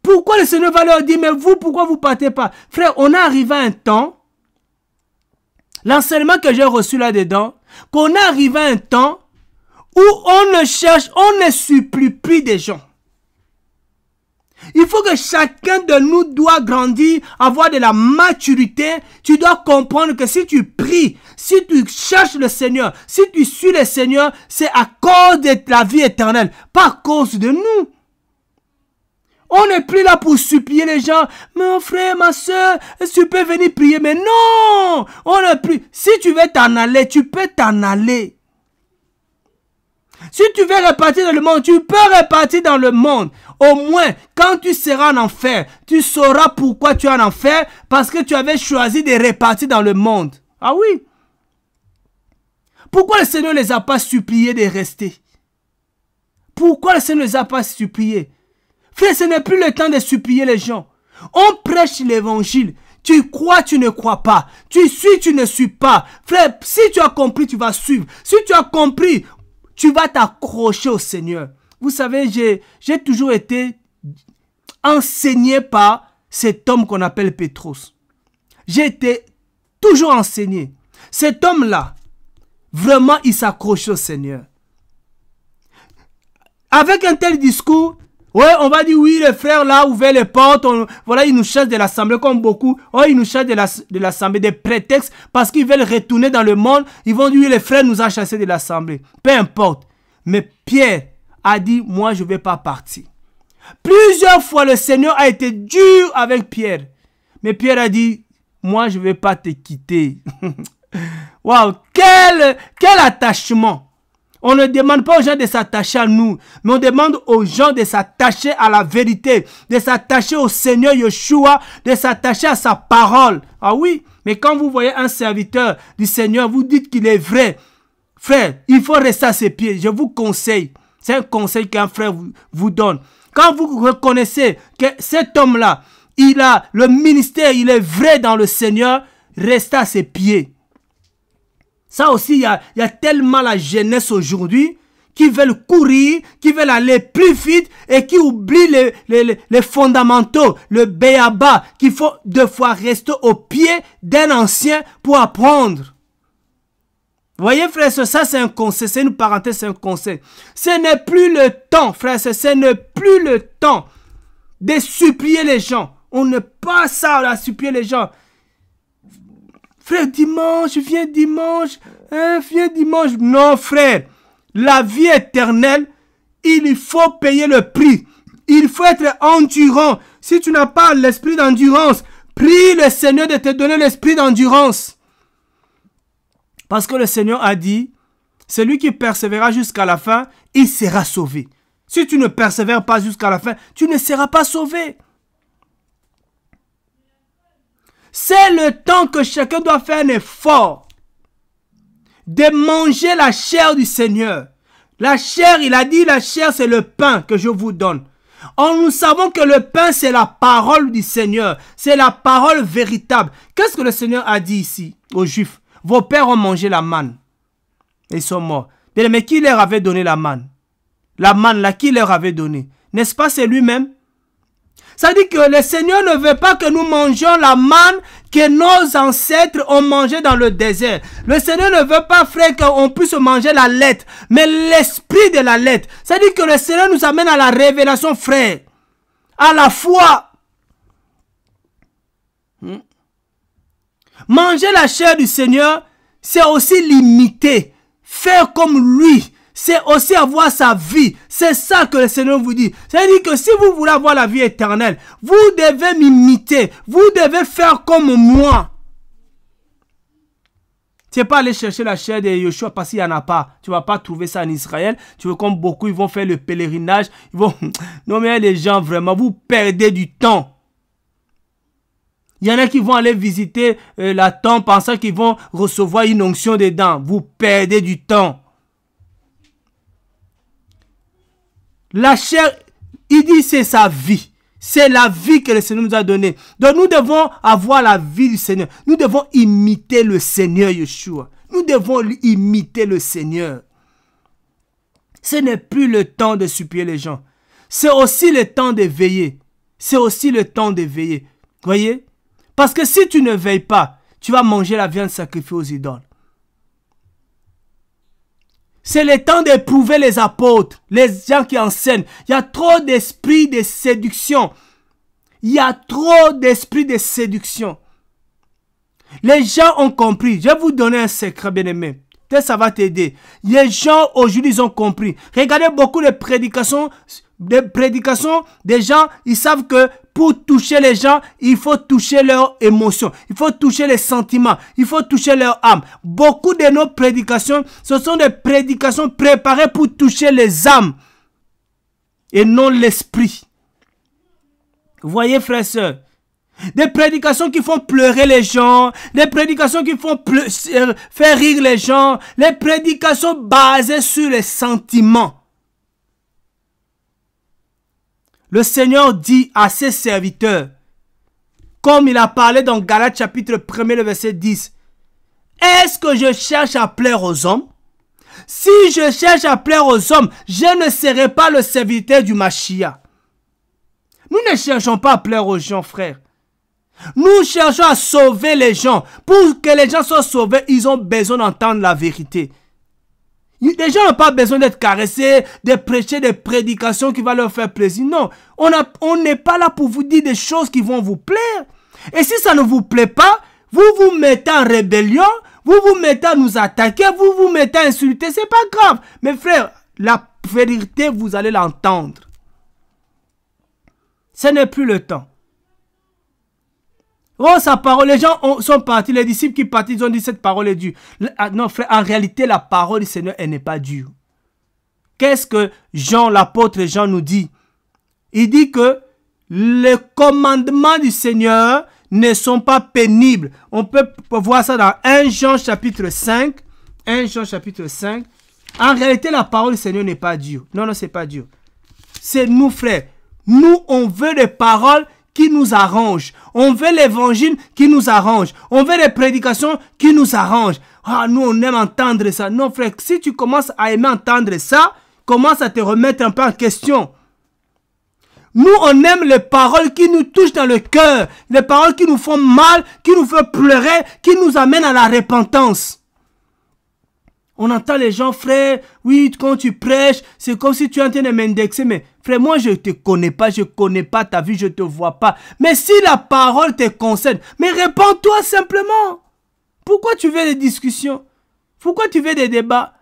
pourquoi le Seigneur va leur dire, mais vous, pourquoi vous ne partez pas? Frère, on est arrivé à un temps, l'enseignement que j'ai reçu là-dedans, qu'on est arrivé à un temps où on ne cherche, on ne supplie plus des gens. Il faut que chacun de nous doit grandir, avoir de la maturité. Tu dois comprendre que si tu pries, si tu cherches le Seigneur, si tu suis le Seigneur, c'est à cause de la vie éternelle, pas à cause de nous. On n'est plus là pour supplier les gens. Mon frère, ma soeur, tu peux venir prier. Mais non, on n'est plus. Si tu veux t'en aller, tu peux t'en aller. Si tu veux repartir dans le monde, tu peux repartir dans le monde. Au moins, quand tu seras en enfer, tu sauras pourquoi tu es en enfer. Parce que tu avais choisi de repartir dans le monde. Ah oui. Pourquoi le Seigneur ne les a pas suppliés de rester? Pourquoi le Seigneur ne les a pas suppliés? Frère, ce n'est plus le temps de supplier les gens. On prêche l'évangile. Tu crois, tu ne crois pas. Tu suis, tu ne suis pas. Frère, si tu as compris, tu vas suivre. Si tu as compris, tu vas t'accrocher au Seigneur. Vous savez, j'ai toujours été enseigné par cet homme qu'on appelle Pétros. J'ai été toujours enseigné. Cet homme-là, vraiment, il s'accroche au Seigneur. Avec un tel discours, ouais, on va dire oui, les frères là ouvert les portes, voilà, ils nous chassent de l'assemblée comme beaucoup. Oh, ils nous chassent de l'assemblée, des prétextes parce qu'ils veulent retourner dans le monde. Ils vont dire oui, les frères nous ont chassés de l'assemblée. Peu importe. Mais Pierre a dit, moi je ne vais pas partir. Plusieurs fois, le Seigneur a été dur avec Pierre. Mais Pierre a dit, moi je ne vais pas te quitter. Waouh, quel attachement. On ne demande pas aux gens de s'attacher à nous, mais on demande aux gens de s'attacher à la vérité, de s'attacher au Seigneur Yeshua, de s'attacher à sa parole. Ah oui, mais quand vous voyez un serviteur du Seigneur, vous dites qu'il est vrai. Frère, il faut rester à ses pieds. Je vous conseille. C'est un conseil qu'un frère vous donne. Quand vous reconnaissez que cet homme-là, il a le ministère, il est vrai dans le Seigneur, restez à ses pieds. Ça aussi, il y a tellement la jeunesse aujourd'hui qui veulent courir, qui veulent aller plus vite et qui oublient les fondamentaux, le béaba, qu'il faut deux fois rester au pied d'un ancien pour apprendre. Vous voyez, frère, ça c'est un conseil, c'est une parenthèse, c'est un conseil. Ce n'est plus le temps, frère, ce n'est plus le temps de supplier les gens. On ne passe ça à supplier les gens. Frère, dimanche, viens dimanche, hein, viens dimanche. Non, frère, la vie éternelle, il faut payer le prix. Il faut être endurant. Si tu n'as pas l'esprit d'endurance, prie le Seigneur de te donner l'esprit d'endurance. Parce que le Seigneur a dit, celui qui persévérera jusqu'à la fin, il sera sauvé. Si tu ne persévères pas jusqu'à la fin, tu ne seras pas sauvé. C'est le temps que chacun doit faire un effort de manger la chair du Seigneur. La chair, il a dit, la chair c'est le pain que je vous donne. Or, nous savons que le pain c'est la parole du Seigneur. C'est la parole véritable. Qu'est-ce que le Seigneur a dit ici aux Juifs? Vos pères ont mangé la manne. Ils sont morts. Mais qui leur avait donné la manne? La manne là, qui leur avait donné? N'est-ce pas, c'est lui-même? Ça dit que le Seigneur ne veut pas que nous mangions la manne que nos ancêtres ont mangé dans le désert. Le Seigneur ne veut pas, frère, qu'on puisse manger la lettre, mais l'esprit de la lettre. Ça dit que le Seigneur nous amène à la révélation, frère. À la foi. Manger la chair du Seigneur, c'est aussi l'imiter. Faire comme lui. C'est aussi avoir sa vie. C'est ça que le Seigneur vous dit. C'est-à-dire que si vous voulez avoir la vie éternelle, vous devez m'imiter. Vous devez faire comme moi. Tu n'es pas aller chercher la chair de Yeshua parce qu'il n'y en a pas. Tu ne vas pas trouver ça en Israël. Tu vois, comme beaucoup, ils vont faire le pèlerinage. Ils vont... Non mais les gens, vraiment, vous perdez du temps. Il y en a qui vont aller visiter la tombe pensant qu'ils vont recevoir une onction dedans. Vous perdez du temps. La chair, il dit c'est sa vie. C'est la vie que le Seigneur nous a donnée. Donc nous devons avoir la vie du Seigneur. Nous devons imiter le Seigneur Yeshua. Nous devons imiter le Seigneur. Ce n'est plus le temps de supplier les gens. C'est aussi le temps de veiller. C'est aussi le temps de veiller. Voyez? Parce que si tu ne veilles pas, tu vas manger la viande sacrifiée aux idoles. C'est le temps d'éprouver les apôtres, les gens qui enseignent. Il y a trop d'esprit de séduction. Il y a trop d'esprit de séduction. Les gens ont compris. Je vais vous donner un secret, bien-aimé. Peut-être ça va t'aider. Les gens aujourd'hui, ils ont compris. Regardez beaucoup de prédications des gens, ils savent que pour toucher les gens, il faut toucher leurs émotions, il faut toucher les sentiments, il faut toucher leur âme. Beaucoup de nos prédications, ce sont des prédications préparées pour toucher les âmes et non l'esprit. Vous voyez, frères et sœurs, des prédications qui font pleurer les gens, des prédications qui font faire rire les gens, les prédications basées sur les sentiments. le Seigneur dit à ses serviteurs, comme il a parlé dans Galates chapitre 1, le verset 10, est-ce que je cherche à plaire aux hommes? Si je cherche à plaire aux hommes, je ne serai pas le serviteur du Mashiach. Nous ne cherchons pas à plaire aux gens, frères. Nous cherchons à sauver les gens. Pour que les gens soient sauvés, ils ont besoin d'entendre la vérité. Les gens n'ont pas besoin d'être caressés, de prêcher des prédications qui vont leur faire plaisir. Non, on n'est pas là pour vous dire des choses qui vont vous plaire. Et si ça ne vous plaît pas, vous vous mettez en rébellion, vous vous mettez à nous attaquer, vous vous mettez à insulter. C'est pas grave. Mais frère, la vérité, vous allez l'entendre. Ce n'est plus le temps. Oh, sa parole, les gens sont partis, les disciples qui partent, ils ont dit cette parole est dure. Non, frère, en réalité, la parole du Seigneur, elle n'est pas dure. Qu'est-ce que Jean, l'apôtre Jean nous dit? Il dit que les commandements du Seigneur ne sont pas pénibles. On peut voir ça dans 1 Jean chapitre 5. 1 Jean chapitre 5. En réalité, la parole du Seigneur n'est pas dure. Non, non, c'est pas dur. C'est nous, frères. Nous, on veut des paroles qui nous arrangent. On veut l'évangile qui nous arrange. On veut les prédications qui nous arrangent. Ah, nous, on aime entendre ça. Non, frère, si tu commences à aimer entendre ça, commence à te remettre un peu en question. Nous, on aime les paroles qui nous touchent dans le cœur. Les paroles qui nous font mal, qui nous font pleurer, qui nous amènent à la repentance. On entend les gens, frère, oui, quand tu prêches, c'est comme si tu es en train de m'indexer. Mais frère, moi, je ne te connais pas, je ne connais pas ta vie, je ne te vois pas. Mais si la parole te concerne, mais réponds-toi simplement. Pourquoi tu veux des discussions? Pourquoi tu veux des débats?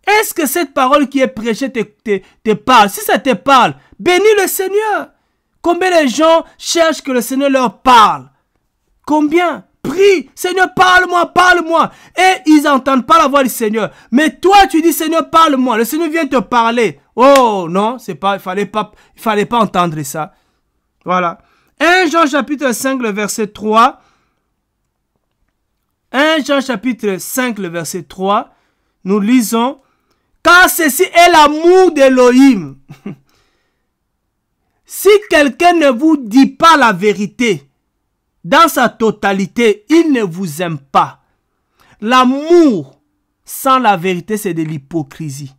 Est-ce que cette parole qui est prêchée te parle? Si ça te parle, bénis le Seigneur. Combien de gens cherchent que le Seigneur leur parle? Combien? Prie, Seigneur, parle-moi, parle-moi. Et ils n'entendent pas la voix du Seigneur. Mais toi, tu dis, Seigneur, parle-moi. Le Seigneur vient te parler. Oh, non, c'est pas, il fallait pas entendre ça. Voilà. 1 Jean chapitre 5, le verset 3. 1 Jean chapitre 5, le verset 3. Nous lisons. Car ceci est l'amour d'Élohim. Si quelqu'un ne vous dit pas la vérité, dans sa totalité, il ne vous aime pas. L'amour sans la vérité, c'est de l'hypocrisie.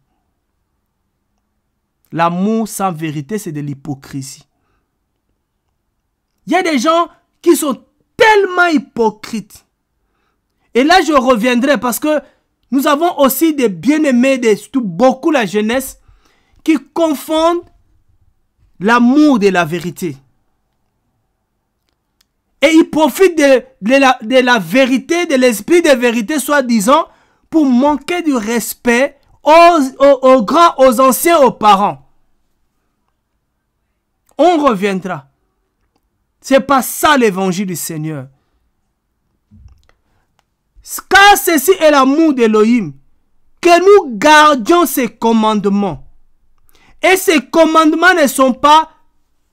L'amour sans vérité, c'est de l'hypocrisie. Il y a des gens qui sont tellement hypocrites. Et là, je reviendrai parce que nous avons aussi des bien-aimés, surtout beaucoup la jeunesse, qui confondent l'amour de la vérité. Et ils profitent de la vérité, de l'esprit de vérité, soi-disant, pour manquer du respect aux grands, aux anciens, aux parents. On reviendra. Ce n'est pas ça l'évangile du Seigneur. Car ceci est l'amour d'Élohim, que nous gardions ses commandements. Et ces commandements ne sont pas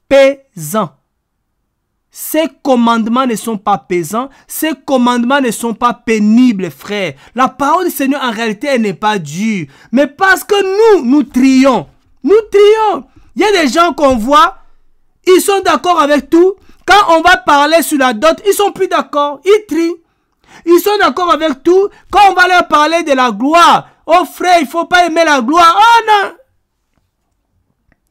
pesants. Ces commandements ne sont pas pesants. Ces commandements ne sont pas pénibles, frère. La parole du Seigneur, en réalité, elle n'est pas dure. Mais parce que nous trions. Nous trions. Il y a des gens qu'on voit, ils sont d'accord avec tout. Quand on va parler sur la dot, ils sont plus d'accord. Ils trient. Ils sont d'accord avec tout. Quand on va leur parler de la gloire, oh frère, il ne faut pas aimer la gloire. Oh non!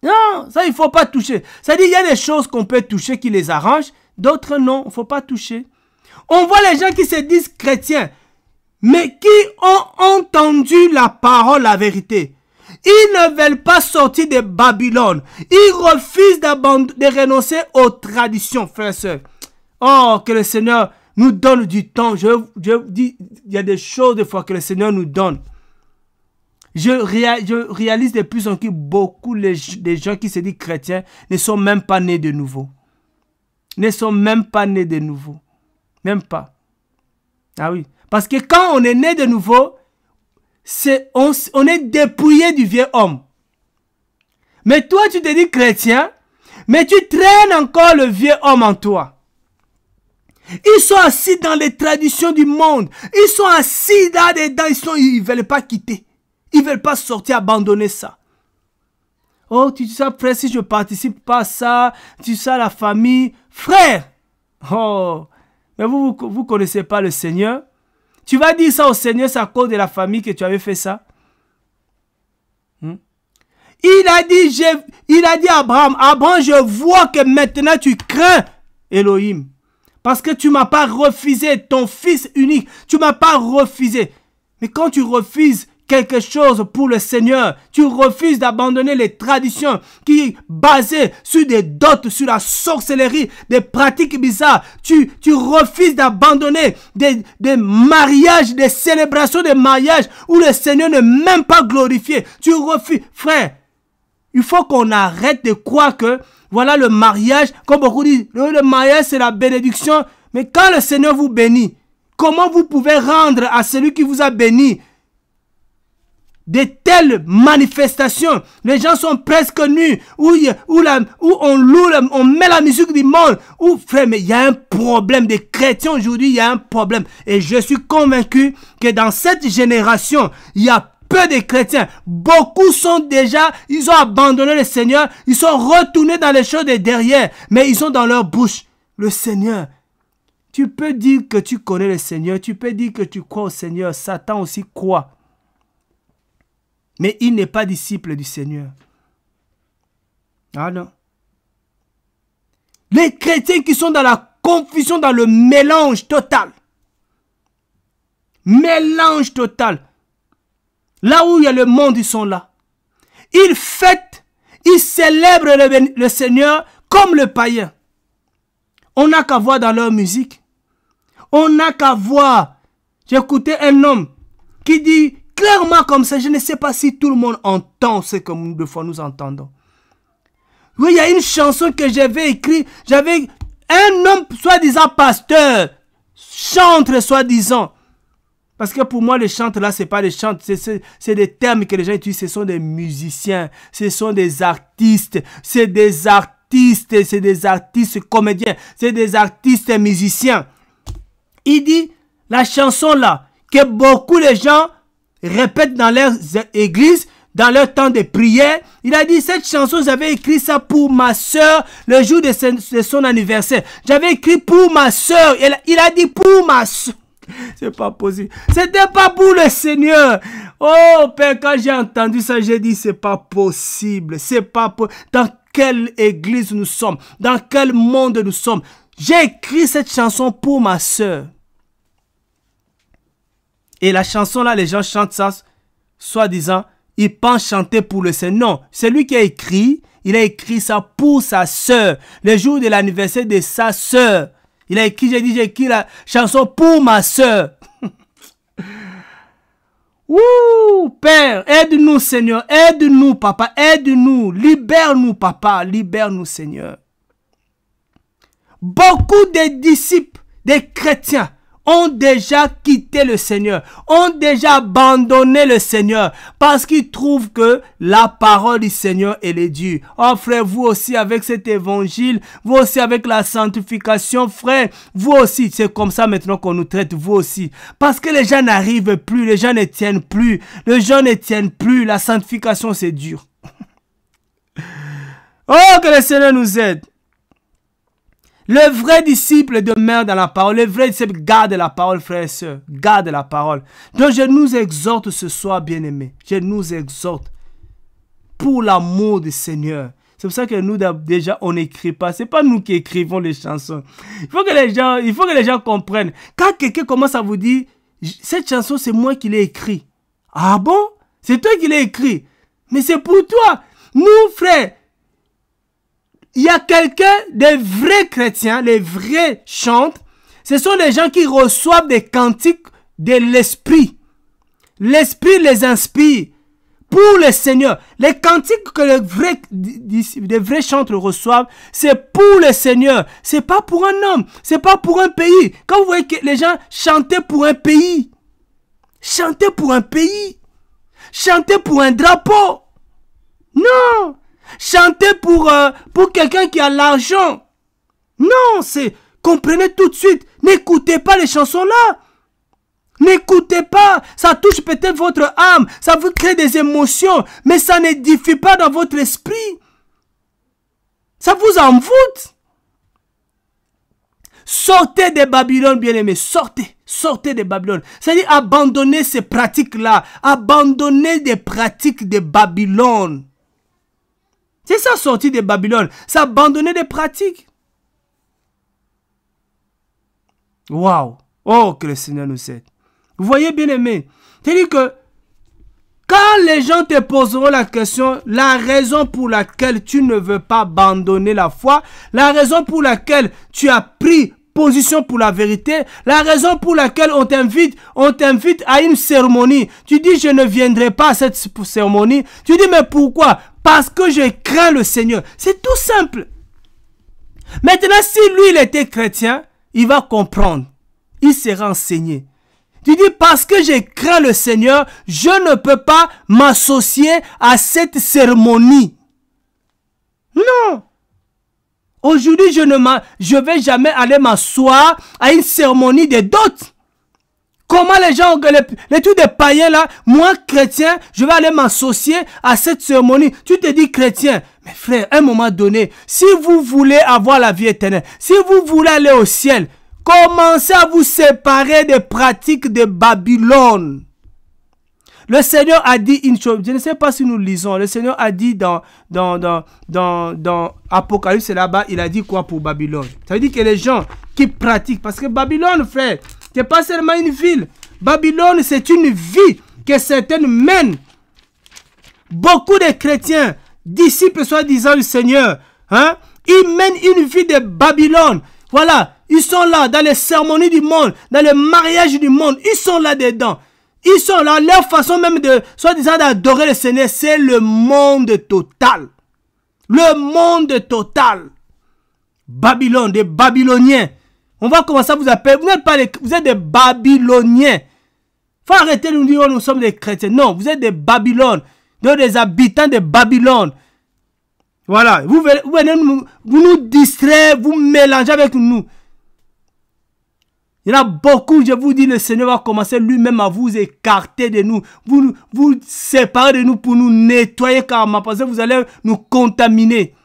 Non, ça il ne faut pas toucher. C'est-à-dire il y a des choses qu'on peut toucher qui les arrangent, d'autres non, il ne faut pas toucher. On voit les gens qui se disent chrétiens, mais qui ont entendu la parole, la vérité. Ils ne veulent pas sortir de Babylone. Ils refusent de renoncer aux traditions, frères et sœurs. Oh, que le Seigneur nous donne du temps. Je dis, il y a des choses des fois que le Seigneur nous donne. Je réalise de plus en plus beaucoup des gens qui se disent chrétiens ne sont même pas nés de nouveau. Ne sont même pas nés de nouveau. Même pas. Ah oui. Parce que quand on est né de nouveau, on est dépouillé du vieux homme. Mais toi, tu te dis chrétien, mais tu traînes encore le vieux homme en toi. Ils sont assis dans les traditions du monde. Ils sont assis là-dedans. Ils ne veulent pas quitter. Ils ne veulent pas sortir, abandonner ça. Oh, tu sais, frère, si je participe pas à ça, tu sais, la famille. Frère! Oh! Mais vous connaissez pas le Seigneur? Tu vas dire ça au Seigneur, c'est à cause de la famille que tu avais fait ça? Il a dit à Abraham, Abraham, je vois que maintenant tu crains Elohim. Parce que tu m'as pas refusé ton fils unique. Tu m'as pas refusé. Mais quand tu refuses quelque chose pour le Seigneur, tu refuses d'abandonner les traditions qui sont basées sur des dots, sur la sorcellerie, des pratiques bizarres. Tu refuses d'abandonner des mariages, des célébrations de mariage où le Seigneur n'est même pas glorifié. Tu refuses. Frère, il faut qu'on arrête de croire que, voilà le mariage, comme beaucoup disent, le mariage c'est la bénédiction. Mais quand le Seigneur vous bénit, comment vous pouvez rendre à celui qui vous a béni de telles manifestations? Les gens sont presque nus, où on met la musique du monde. Frère, mais il y a un problème. Des chrétiens aujourd'hui, il y a un problème. Et je suis convaincu que dans cette génération, il y a peu de chrétiens. Beaucoup sont déjà, ils ont abandonné le Seigneur. Ils sont retournés dans les choses de derrière. Mais ils ont dans leur bouche le Seigneur. Tu peux dire que tu connais le Seigneur. Tu peux dire que tu crois au Seigneur. Satan aussi croit. Mais il n'est pas disciple du Seigneur. Ah non. Les chrétiens qui sont dans la confusion, dans le mélange total. Mélange total. Là où il y a le monde, ils sont là. Ils fêtent, ils célèbrent le Seigneur comme le païen. On n'a qu'à voir dans leur musique. On n'a qu'à voir. J'ai écouté un homme qui dit clairement comme ça, je ne sais pas si tout le monde entend ce que nous, de fois, nous entendons. Oui, il y a une chanson que j'avais écrite. J'avais un homme, soi-disant pasteur, chantre, soi-disant. Parce que pour moi, les chantres là, ce n'est pas des chantres, c'est des termes que les gens utilisent. Ce sont des musiciens, ce sont des artistes, c'est des artistes comédiens, c'est des artistes musiciens. Il dit, la chanson là, que beaucoup de gens répètent dans leurs églises, dans leur temps de prière. Il a dit, cette chanson, j'avais écrit ça pour ma soeur le jour de son anniversaire. J'avais écrit pour ma soeur. Il a dit pour ma soeur. C'est pas possible. C'était pas pour le Seigneur. Oh Père, quand j'ai entendu ça, j'ai dit c'est pas possible. C'est pas possible. Dans quelle église nous sommes? Dans quel monde nous sommes? J'ai écrit cette chanson pour ma soeur. Et la chanson là, les gens chantent ça, soi-disant, ils pensent chanter pour le Seigneur. Non, c'est lui qui a écrit. Il a écrit ça pour sa soeur. Le jour de l'anniversaire de sa soeur. Il a écrit, j'ai écrit la chanson pour ma soeur. Ouh, Père, aide-nous, Seigneur. Aide-nous, Papa. Aide-nous. Libère-nous, Papa. Libère-nous, Seigneur. Beaucoup de disciples, des chrétiens, ont déjà quitté le Seigneur, ont déjà abandonné le Seigneur parce qu'ils trouvent que la parole du Seigneur est les dieux. Oh frère, vous aussi avec cet évangile, vous aussi avec la sanctification, frère, vous aussi, c'est comme ça maintenant qu'on nous traite, vous aussi. Parce que les gens n'arrivent plus, les gens ne tiennent plus, les gens ne tiennent plus, la sanctification c'est dur. Oh, que le Seigneur nous aide. Le vrai disciple demeure dans la parole. Le vrai disciple garde la parole, frères et sœurs. Garde la parole. Donc je nous exhorte ce soir, bien-aimés. Je nous exhorte pour l'amour du Seigneur. C'est pour ça que nous, déjà, on n'écrit pas. Ce n'est pas nous qui écrivons les chansons. Il faut que les gens comprennent. Quand quelqu'un commence à vous dire, cette chanson, c'est moi qui l'ai écrite. Ah bon? C'est toi qui l'as écrit. Mais c'est pour toi. Nous, frères, il y a quelqu'un, des vrais chrétiens, les vrais chantres, ce sont les gens qui reçoivent des cantiques de l'Esprit. L'Esprit les inspire pour le Seigneur. Les cantiques que les vrais chantres reçoivent, c'est pour le Seigneur. C'est pas pour un homme, c'est pas pour un pays. Quand vous voyez que les gens chantaient pour un pays, chantaient pour un pays, chantaient pour un drapeau. Non! Chanter pour quelqu'un qui a l'argent. Non, c'est... Comprenez tout de suite. N'écoutez pas les chansons là. N'écoutez pas. pas. Ça touche peut-être votre âme. Ça vous crée des émotions. Mais ça n'édifie pas dans votre esprit. Ça vous envoûte. Sortez de Babylone, bien-aimés. Sortez. Sortez de Babylone. C'est-à-dire abandonnez ces pratiques-là. Abandonnez des pratiques de Babylone. C'est ça, sortir de Babylone. C'est abandonner des pratiques. Waouh. Oh, que le Seigneur nous aide. Vous voyez, bien-aimés. C'est-à-dire que quand les gens te poseront la question, la raison pour laquelle tu ne veux pas abandonner la foi, la raison pour laquelle tu as pris position pour la vérité, la raison pour laquelle on t'invite à une cérémonie. Tu dis, je ne viendrai pas à cette cérémonie. Tu dis, mais pourquoi? Parce que je crains le Seigneur. C'est tout simple. Maintenant, si lui, il était chrétien, il va comprendre. Il sera enseigné. Tu dis, parce que je crains le Seigneur, je ne peux pas m'associer à cette cérémonie. Non. Aujourd'hui, je vais jamais aller m'asseoir à une cérémonie de dot. Comment les gens, les trucs des païens là, moi chrétien, je vais aller m'associer à cette cérémonie. Tu te dis chrétien. Mais frère, à un moment donné, si vous voulez avoir la vie éternelle, si vous voulez aller au ciel, commencez à vous séparer des pratiques de Babylone. Le Seigneur a dit une chose, je ne sais pas si nous lisons, le Seigneur a dit dans Apocalypse là-bas, il a dit quoi pour Babylone? Ça veut dire que les gens qui pratiquent, parce que Babylone, frère, c'est pas seulement une ville. Babylone, c'est une vie que certains mènent. Beaucoup de chrétiens, disciples soi-disant du Seigneur, hein, ils mènent une vie de Babylone. Voilà, ils sont là dans les cérémonies du monde, dans le mariage du monde, ils sont là dedans. Ils sont là, leur façon même de, soi-disant, d'adorer le Seigneur, c'est le monde total. Le monde total. Babylone, des Babyloniens. On va commencer à vous appeler, vous êtes des Babyloniens. Faut arrêter de nous dire, nous sommes des chrétiens. Non, vous êtes des Babylone, des habitants de Babylone. Voilà, vous venez vous nous distraire, vous mélangez avec nous. Il y en a beaucoup, je vous dis, le Seigneur va commencer lui-même à vous écarter de nous, vous séparer de nous pour nous nettoyer carrément, parce que vous allez nous contaminer.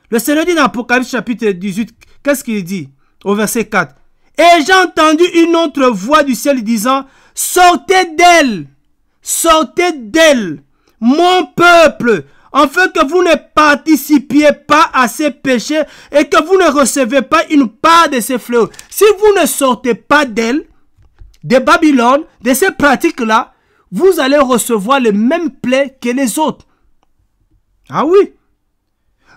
Le Seigneur dit dans Apocalypse chapitre 18, qu'est-ce qu'il dit au verset 4? Et j'ai entendu une autre voix du ciel disant, sortez d'elle, mon peuple, afin que vous ne participiez pas à ces péchés et que vous ne recevez pas une part de ces fléaux. Si vous ne sortez pas d'elle, de Babylone, de ces pratiques-là, vous allez recevoir les mêmes plaies que les autres. Ah oui.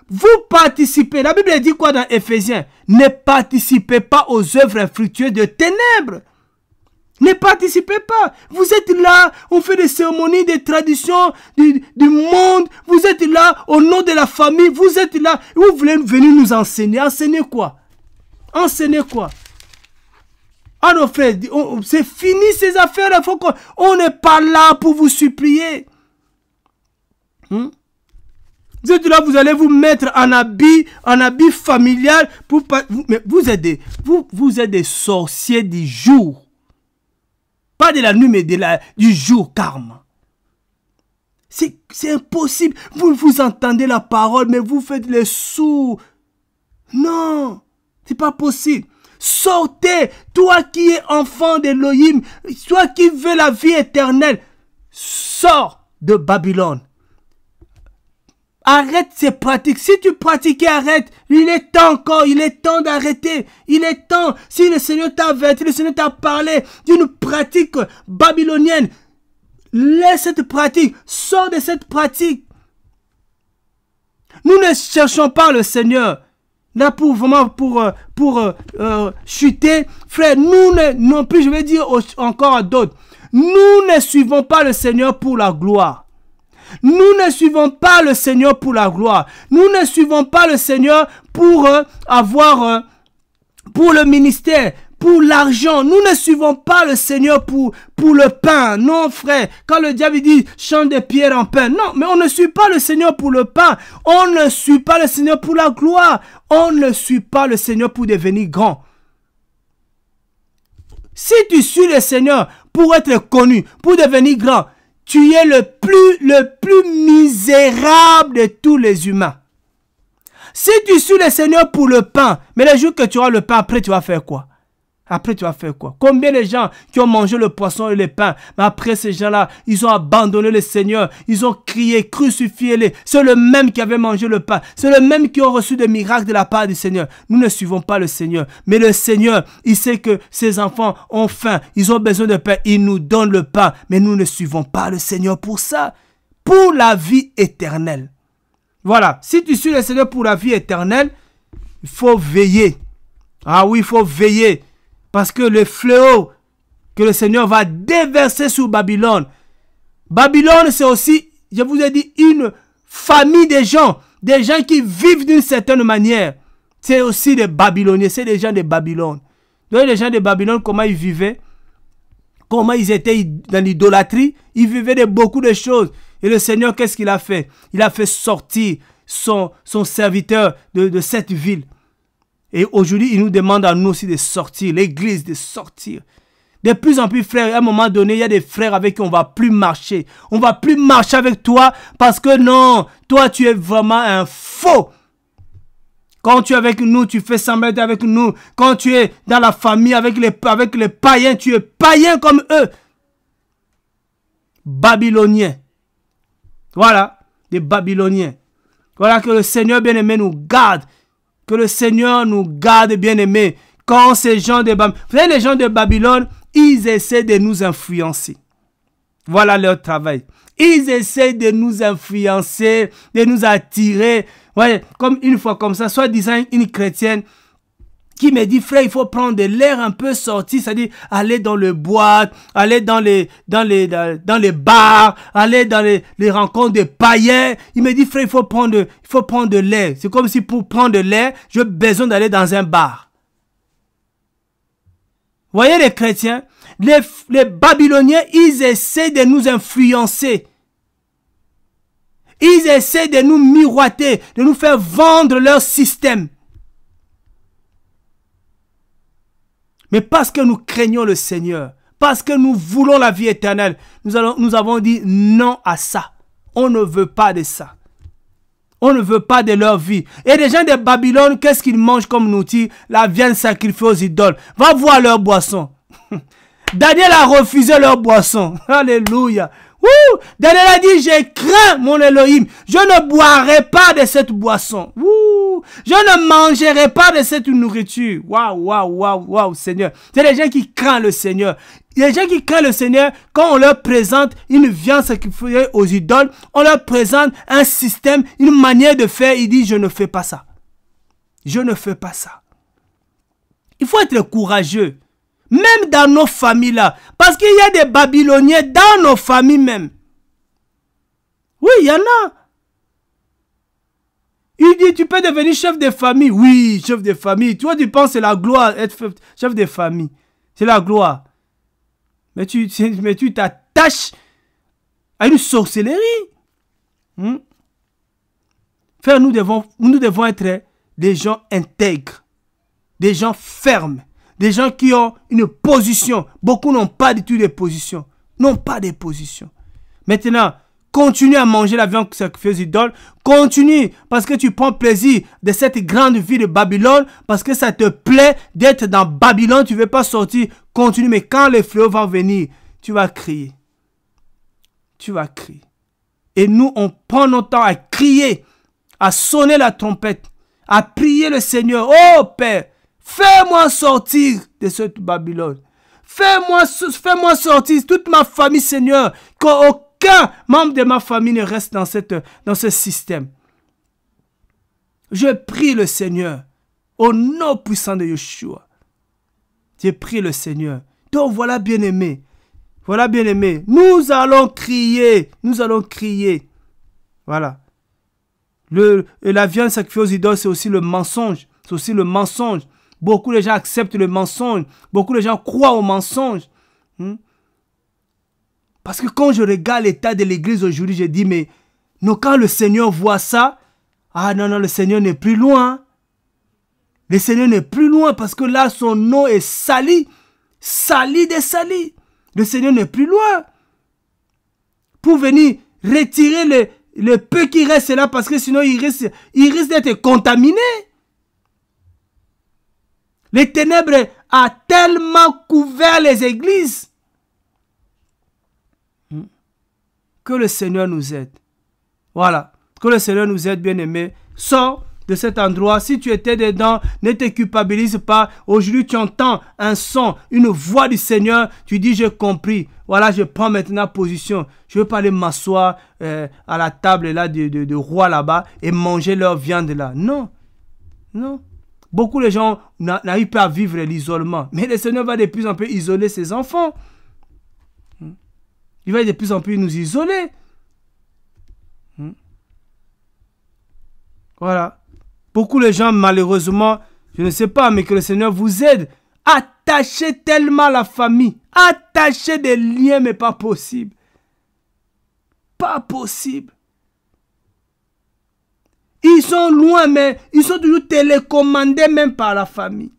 Vous participez, la Bible dit quoi dans Éphésiens? Ne participez pas aux œuvres infructueuses de ténèbres. Ne participez pas. Vous êtes là, on fait des cérémonies, des traditions du monde. Vous êtes là au nom de la famille. Vous êtes là. Vous voulez venir nous enseigner. Enseigner quoi? Enseigner quoi? Ah non frère, c'est fini ces affaires. Il faut qu'on n'est pas là pour vous supplier. Vous êtes là, vous allez vous mettre en habit familial. Mais vous êtes des sorciers du jour. Pas de la nuit, mais du jour, karma. C'est impossible. Vous entendez la parole, mais vous faites les sourds. Non, c'est pas possible. Sortez, toi qui es enfant d'Elohim, toi qui veux la vie éternelle, sors de Babylone. Arrête ces pratiques. Si tu pratiquais, arrête. Il est temps encore. Il est temps d'arrêter. Il est temps. Si le Seigneur t'a averti, le Seigneur t'a parlé d'une pratique babylonienne, laisse cette pratique. Sors de cette pratique. Nous ne cherchons pas le Seigneur. Là pour vraiment chuter. Frère, nous non plus, je vais dire encore à d'autres. Nous ne suivons pas le Seigneur pour la gloire. Nous ne suivons pas le Seigneur pour la gloire. Nous ne suivons pas le Seigneur pour pour le ministère, pour l'argent. Nous ne suivons pas le Seigneur pour le pain. Non, frère. Quand le diable dit chante des pierres en pain. Non, mais on ne suit pas le Seigneur pour le pain. On ne suit pas le Seigneur pour la gloire. On ne suit pas le Seigneur pour devenir grand. Si tu suis le Seigneur pour être connu, pour devenir grand, tu es le plus misérable de tous les humains. Si tu suis le Seigneur pour le pain, mais le jour que tu auras le pain, après tu vas faire quoi? Après tu vas faire quoi? Combien de gens qui ont mangé le poisson et le pain, mais après ces gens-là, ils ont abandonné le Seigneur, ils ont crié, crucifiez-les. C'est le même qui avait mangé le pain, c'est le même qui ont reçu des miracles de la part du Seigneur. Nous ne suivons pas le Seigneur, mais le Seigneur, il sait que ses enfants ont faim, ils ont besoin de pain, il nous donne le pain, mais nous ne suivons pas le Seigneur pour ça, pour la vie éternelle. Voilà, si tu suis le Seigneur pour la vie éternelle, il faut veiller. Ah oui, il faut veiller. Parce que le fléau que le Seigneur va déverser sur Babylone. Babylone, c'est aussi, je vous ai dit, une famille de gens qui vivent d'une certaine manière. C'est aussi des Babyloniens, c'est des gens de Babylone. Donc les gens de Babylone, comment ils vivaient? Comment ils étaient dans l'idolâtrie? Ils vivaient de beaucoup de choses. Et le Seigneur, qu'est-ce qu'il a fait? Il a fait sortir son serviteur de cette ville. Et aujourd'hui, il nous demande à nous aussi de sortir, l'église de sortir. De plus en plus, frères, à un moment donné, il y a des frères avec qui on ne va plus marcher. On ne va plus marcher avec toi parce que non, toi, tu es vraiment un faux. Quand tu es avec nous, tu fais semblant d'être avec nous. Quand tu es dans la famille avec les païens, tu es païen comme eux. Babyloniens. Voilà, des Babyloniens. Voilà, que le Seigneur bien-aimé nous garde. Que le Seigneur nous garde, bien-aimés. Quand ces gens de Babylone, vous savez, les gens de Babylone, ils essaient de nous influencer. Voilà leur travail. Ils essaient de nous influencer, de nous attirer. Ouais, comme une fois comme ça, soi-disant une chrétienne qui me dit, frère, il faut prendre de l'air un peu sorti, c'est-à-dire aller dans le boîte, aller dans les bars, aller dans les rencontres de païens. Il me dit, frère, il faut prendre de l'air. C'est comme si pour prendre de l'air, j'ai besoin d'aller dans un bar. Voyez les chrétiens, les Babyloniens, ils essaient de nous influencer. Ils essaient de nous miroiter, de nous faire vendre leur système. Mais parce que nous craignons le Seigneur, parce que nous voulons la vie éternelle, nous avons dit non à ça. On ne veut pas de ça. On ne veut pas de leur vie. Et les gens de Babylone, qu'est-ce qu'ils mangent comme outil? La viande sacrifiée aux idoles. Va voir leur boisson. Daniel a refusé leur boisson. Alléluia. Wouh! Daniel a dit, je crains mon Elohim. Je ne boirai pas de cette boisson. Wouh! Je ne mangerai pas de cette nourriture. Waouh, waouh, waouh, waouh, Seigneur. C'est les gens qui craignent le Seigneur. Les gens qui craignent le Seigneur, quand on leur présente une viande sacrifiée aux idoles, on leur présente un système, une manière de faire. Ils disent, je ne fais pas ça. Je ne fais pas ça. Il faut être courageux. Même dans nos familles là. Parce qu'il y a des Babyloniens dans nos familles même. Oui, il y en a. Il dit, tu peux devenir chef de famille. Oui, chef de famille. Toi, tu penses que c'est la gloire être chef de famille. C'est la gloire. Mais tu t'attaches à une sorcellerie. Frère, nous devons être des gens intègres. Des gens fermes. Des gens qui ont une position. Beaucoup n'ont pas du tout de position. N'ont pas de position. Maintenant, continue à manger la viande sacrifiée aux idoles. Continue parce que tu prends plaisir de cette grande vie de Babylone. Parce que ça te plaît d'être dans Babylone. Tu ne veux pas sortir. Continue. Mais quand les fléaux vont venir, tu vas crier. Tu vas crier. Et nous, on prend notre temps à crier, à sonner la trompette, à prier le Seigneur. Oh Père, fais-moi sortir de cette Babylone. Fais-moi sortir toute ma famille, Seigneur. Qu'aucun membre de ma famille ne reste dans ce système. Je prie le Seigneur. Au nom puissant de Yeshua. Je prie le Seigneur. Donc voilà, bien-aimé. Voilà, bien-aimé. Nous allons crier. Nous allons crier. Voilà. La viande sacrifiée aux idoles, c'est aussi le mensonge. C'est aussi le mensonge. Beaucoup de gens acceptent le mensonge. Beaucoup de gens croient au mensonge. Parce que quand je regarde l'état de l'église aujourd'hui, je dis, mais non, quand le Seigneur voit ça, ah non, non, le Seigneur n'est plus loin. Le Seigneur n'est plus loin parce que là, son nom est sali. Sali des salis. Le Seigneur n'est plus loin. Pour venir retirer le peu qui reste là, parce que sinon il risque d'être contaminé. Les ténèbres a tellement couvert les églises. Que le Seigneur nous aide. Voilà. Que le Seigneur nous aide, bien-aimés. Sors de cet endroit. Si tu étais dedans, ne te culpabilise pas. Aujourd'hui, tu entends un son, une voix du Seigneur. Tu dis, j'ai compris. Voilà, je prends maintenant position. Je ne veux pas aller m'asseoir à la table là de roi là-bas et manger leur viande là. Non. Non. Beaucoup de gens n'arrivent pas à vivre l'isolement. Mais le Seigneur va de plus en plus isoler ses enfants. Il va de plus en plus nous isoler. Voilà. Beaucoup de gens, malheureusement, je ne sais pas, mais que le Seigneur vous aide. Attachez tellement la famille. Attachez des liens, mais pas possible. Pas possible. Ils sont loin, mais ils sont toujours télécommandés même par la famille.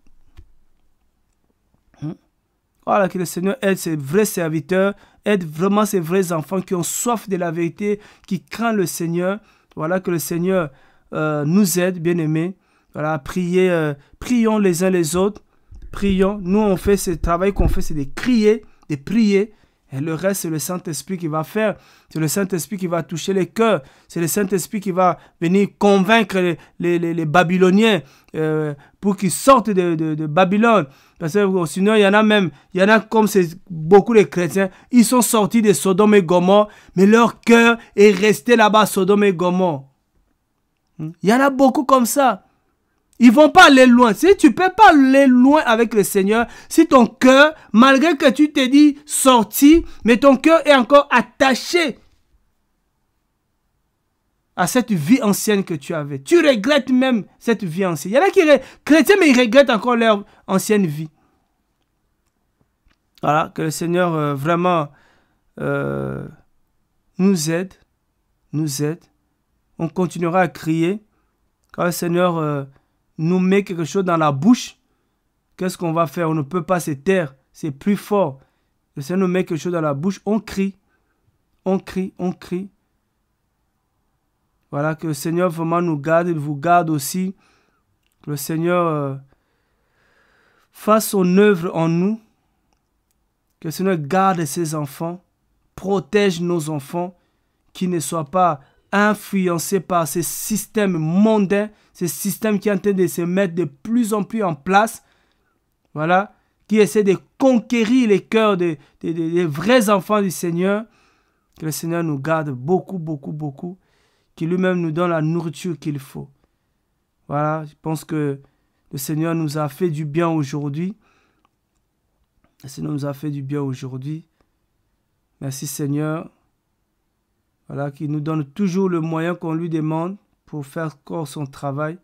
Voilà, que le Seigneur aide ses vrais serviteurs, aide vraiment ses vrais enfants qui ont soif de la vérité, qui craignent le Seigneur. Voilà, que le Seigneur nous aide, bien-aimés. Voilà, prions les uns les autres. Prions. Nous, on fait ce travail qu'on fait, c'est de crier, de prier. Et le reste, c'est le Saint-Esprit qui va faire. C'est le Saint-Esprit qui va toucher les cœurs. C'est le Saint-Esprit qui va venir convaincre les Babyloniens pour qu'ils sortent de Babylone. Parce que sinon, il y en a comme beaucoup de chrétiens, ils sont sortis de Sodome et Gomorrhe, mais leur cœur est resté là-bas, Sodome et Gomorrhe. Il y en a beaucoup comme ça. Ils ne vont pas aller loin. Si tu ne peux pas aller loin avec le Seigneur, si ton cœur, malgré que tu t'es dit sorti, mais ton cœur est encore attaché à cette vie ancienne que tu avais. Tu regrettes même cette vie ancienne. Il y en a qui sont chrétiens, mais ils regrettent encore leur ancienne vie. Voilà, que le Seigneur vraiment nous aide. Nous aide. On continuera à crier. Quand le Seigneur nous met quelque chose dans la bouche, qu'est-ce qu'on va faire? On ne peut pas se taire. C'est plus fort. Le Seigneur nous met quelque chose dans la bouche. On crie. On crie. On crie. Voilà, que le Seigneur vraiment nous garde. Il vous garde aussi. Que le Seigneur fasse son œuvre en nous. Que le Seigneur garde ses enfants. Protège nos enfants. Qu'ils ne soient pas influencés par ces systèmes mondains, ces systèmes qui sont en train de se mettre de plus en plus en place, voilà, qui essaient de conquérir les cœurs des vrais enfants du Seigneur. Que le Seigneur nous garde beaucoup, beaucoup, beaucoup, qu'il lui-même nous donne la nourriture qu'il faut. Voilà, je pense que le Seigneur nous a fait du bien aujourd'hui. Le Seigneur nous a fait du bien aujourd'hui. Merci Seigneur. Voilà, qui nous donne toujours le moyen qu'on lui demande pour faire encore son travail.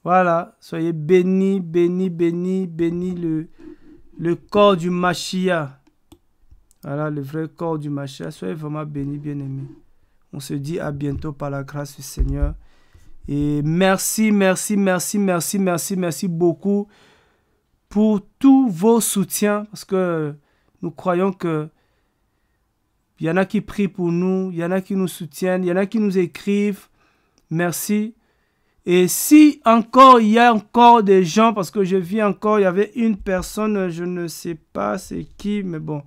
Voilà, soyez bénis, bénis, bénis, bénis le corps du Mashiach. Voilà, le vrai corps du Mashiach. Soyez vraiment bénis, bien-aimés. On se dit à bientôt par la grâce du Seigneur. Et merci, merci, merci, merci, merci, merci beaucoup pour tous vos soutiens. Parce que nous croyons que il y en a qui prient pour nous, il y en a qui nous soutiennent, il y en a qui nous écrivent. Merci. Et si encore, il y a encore des gens, parce que je vis encore, il y avait une personne, je ne sais pas c'est qui, mais bon,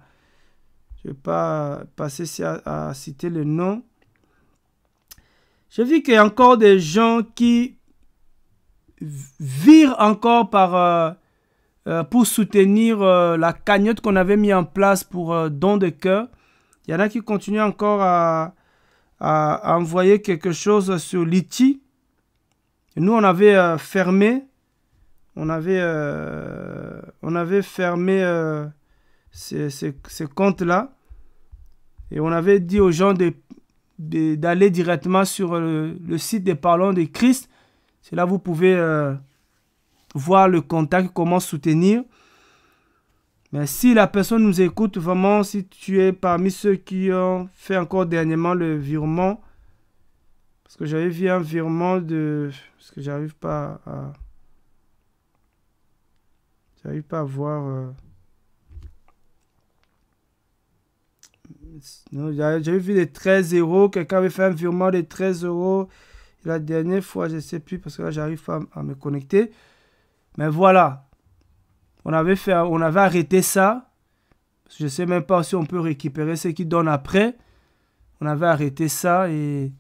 je ne vais pas passer à citer le nom. Je vis qu'il y a encore des gens qui virent encore pour soutenir la cagnotte qu'on avait mis en place pour don de cœur. Il y en a qui continuent encore à envoyer quelque chose sur Litchi. Nous, on avait fermé. On avait fermé ces comptes-là. Et on avait dit aux gens d'aller directement sur le site des Parlons de Christ. C'est là que vous pouvez voir le contact, comment soutenir. Mais si la personne nous écoute vraiment, si tu es parmi ceux qui ont fait encore dernièrement le virement, parce que j'avais vu un virement de... Parce que j'arrive pas à... J'arrive pas à voir. J'avais vu les 13 euros. Quelqu'un avait fait un virement de 13 euros. Et la dernière fois, je ne sais plus parce que là, j'arrive pas à me connecter. Mais voilà. On avait arrêté ça. Je ne sais même pas si on peut récupérer ce qu'ils donnent après. On avait arrêté ça et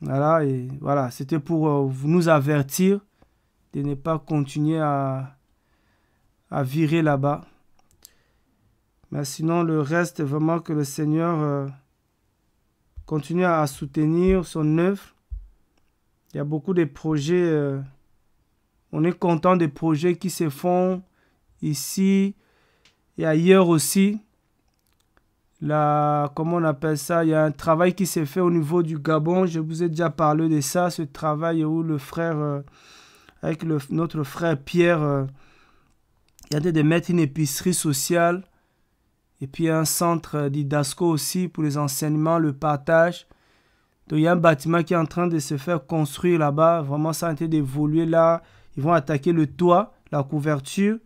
voilà, c'était pour nous avertir de ne pas continuer à virer là-bas. Mais sinon, le reste, vraiment que le Seigneur continue à soutenir son œuvre. Il y a beaucoup de projets. On est content des projets qui se font ici et ailleurs aussi. Comment on appelle ça? Il y a un travail qui s'est fait au niveau du Gabon. Je vous ai déjà parlé de ça. Ce travail où le frère, avec notre frère Pierre, il y a de mettre une épicerie sociale. Et puis un centre d'Idasco aussi pour les enseignements, le partage. Donc il y a un bâtiment qui est en train de se faire construire là-bas. Vraiment, ça a été d'évoluer là. Ils vont attaquer le toit, la couverture.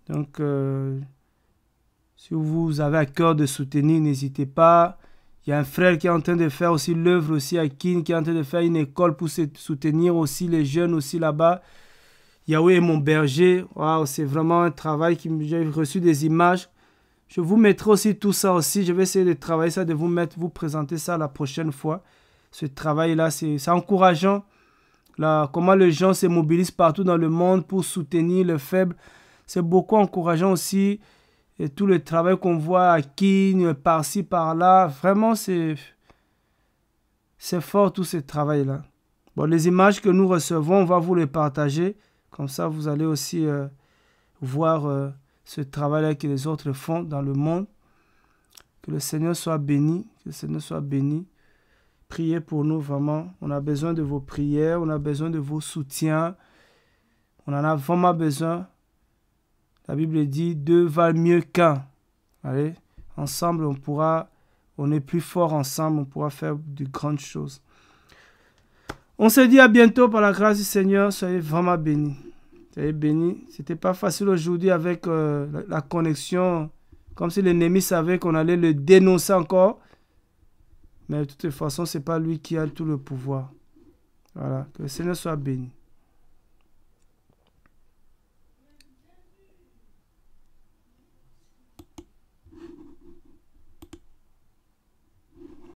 Donc, si vous avez à cœur de soutenir, n'hésitez pas. Il y a un frère qui est en train de faire aussi l'œuvre aussi à Kin, qui est en train de faire une école pour soutenir aussi les jeunes aussi là-bas. Yahweh est mon berger. Wow, c'est vraiment un travail qui j'ai reçu des images. Je vous mettrai aussi tout ça aussi. Je vais essayer de travailler ça, de vous présenter ça la prochaine fois. Ce travail-là, c'est encourageant. Là, comment les gens se mobilisent partout dans le monde pour soutenir les faibles. C'est beaucoup encourageant aussi. Et tout le travail qu'on voit à Kin, par-ci, par-là. Vraiment, c'est fort tout ce travail-là. Bon, les images que nous recevons, on va vous les partager. Comme ça, vous allez aussi voir ce travail-là que les autres font dans le monde. Que le Seigneur soit béni. Que le Seigneur soit béni. Priez pour nous vraiment. On a besoin de vos prières. On a besoin de vos soutiens. On en a vraiment besoin. La Bible dit, 2 valent mieux qu'un. Allez, ensemble, on est plus fort ensemble. On pourra faire de grandes choses. On se dit à bientôt par la grâce du Seigneur. Soyez vraiment bénis. Soyez bénis. C'était pas facile aujourd'hui avec la connexion. Comme si l'ennemi savait qu'on allait le dénoncer encore. Mais de toute façon, c'est pas lui qui a tout le pouvoir. Voilà. Que le Seigneur soit béni.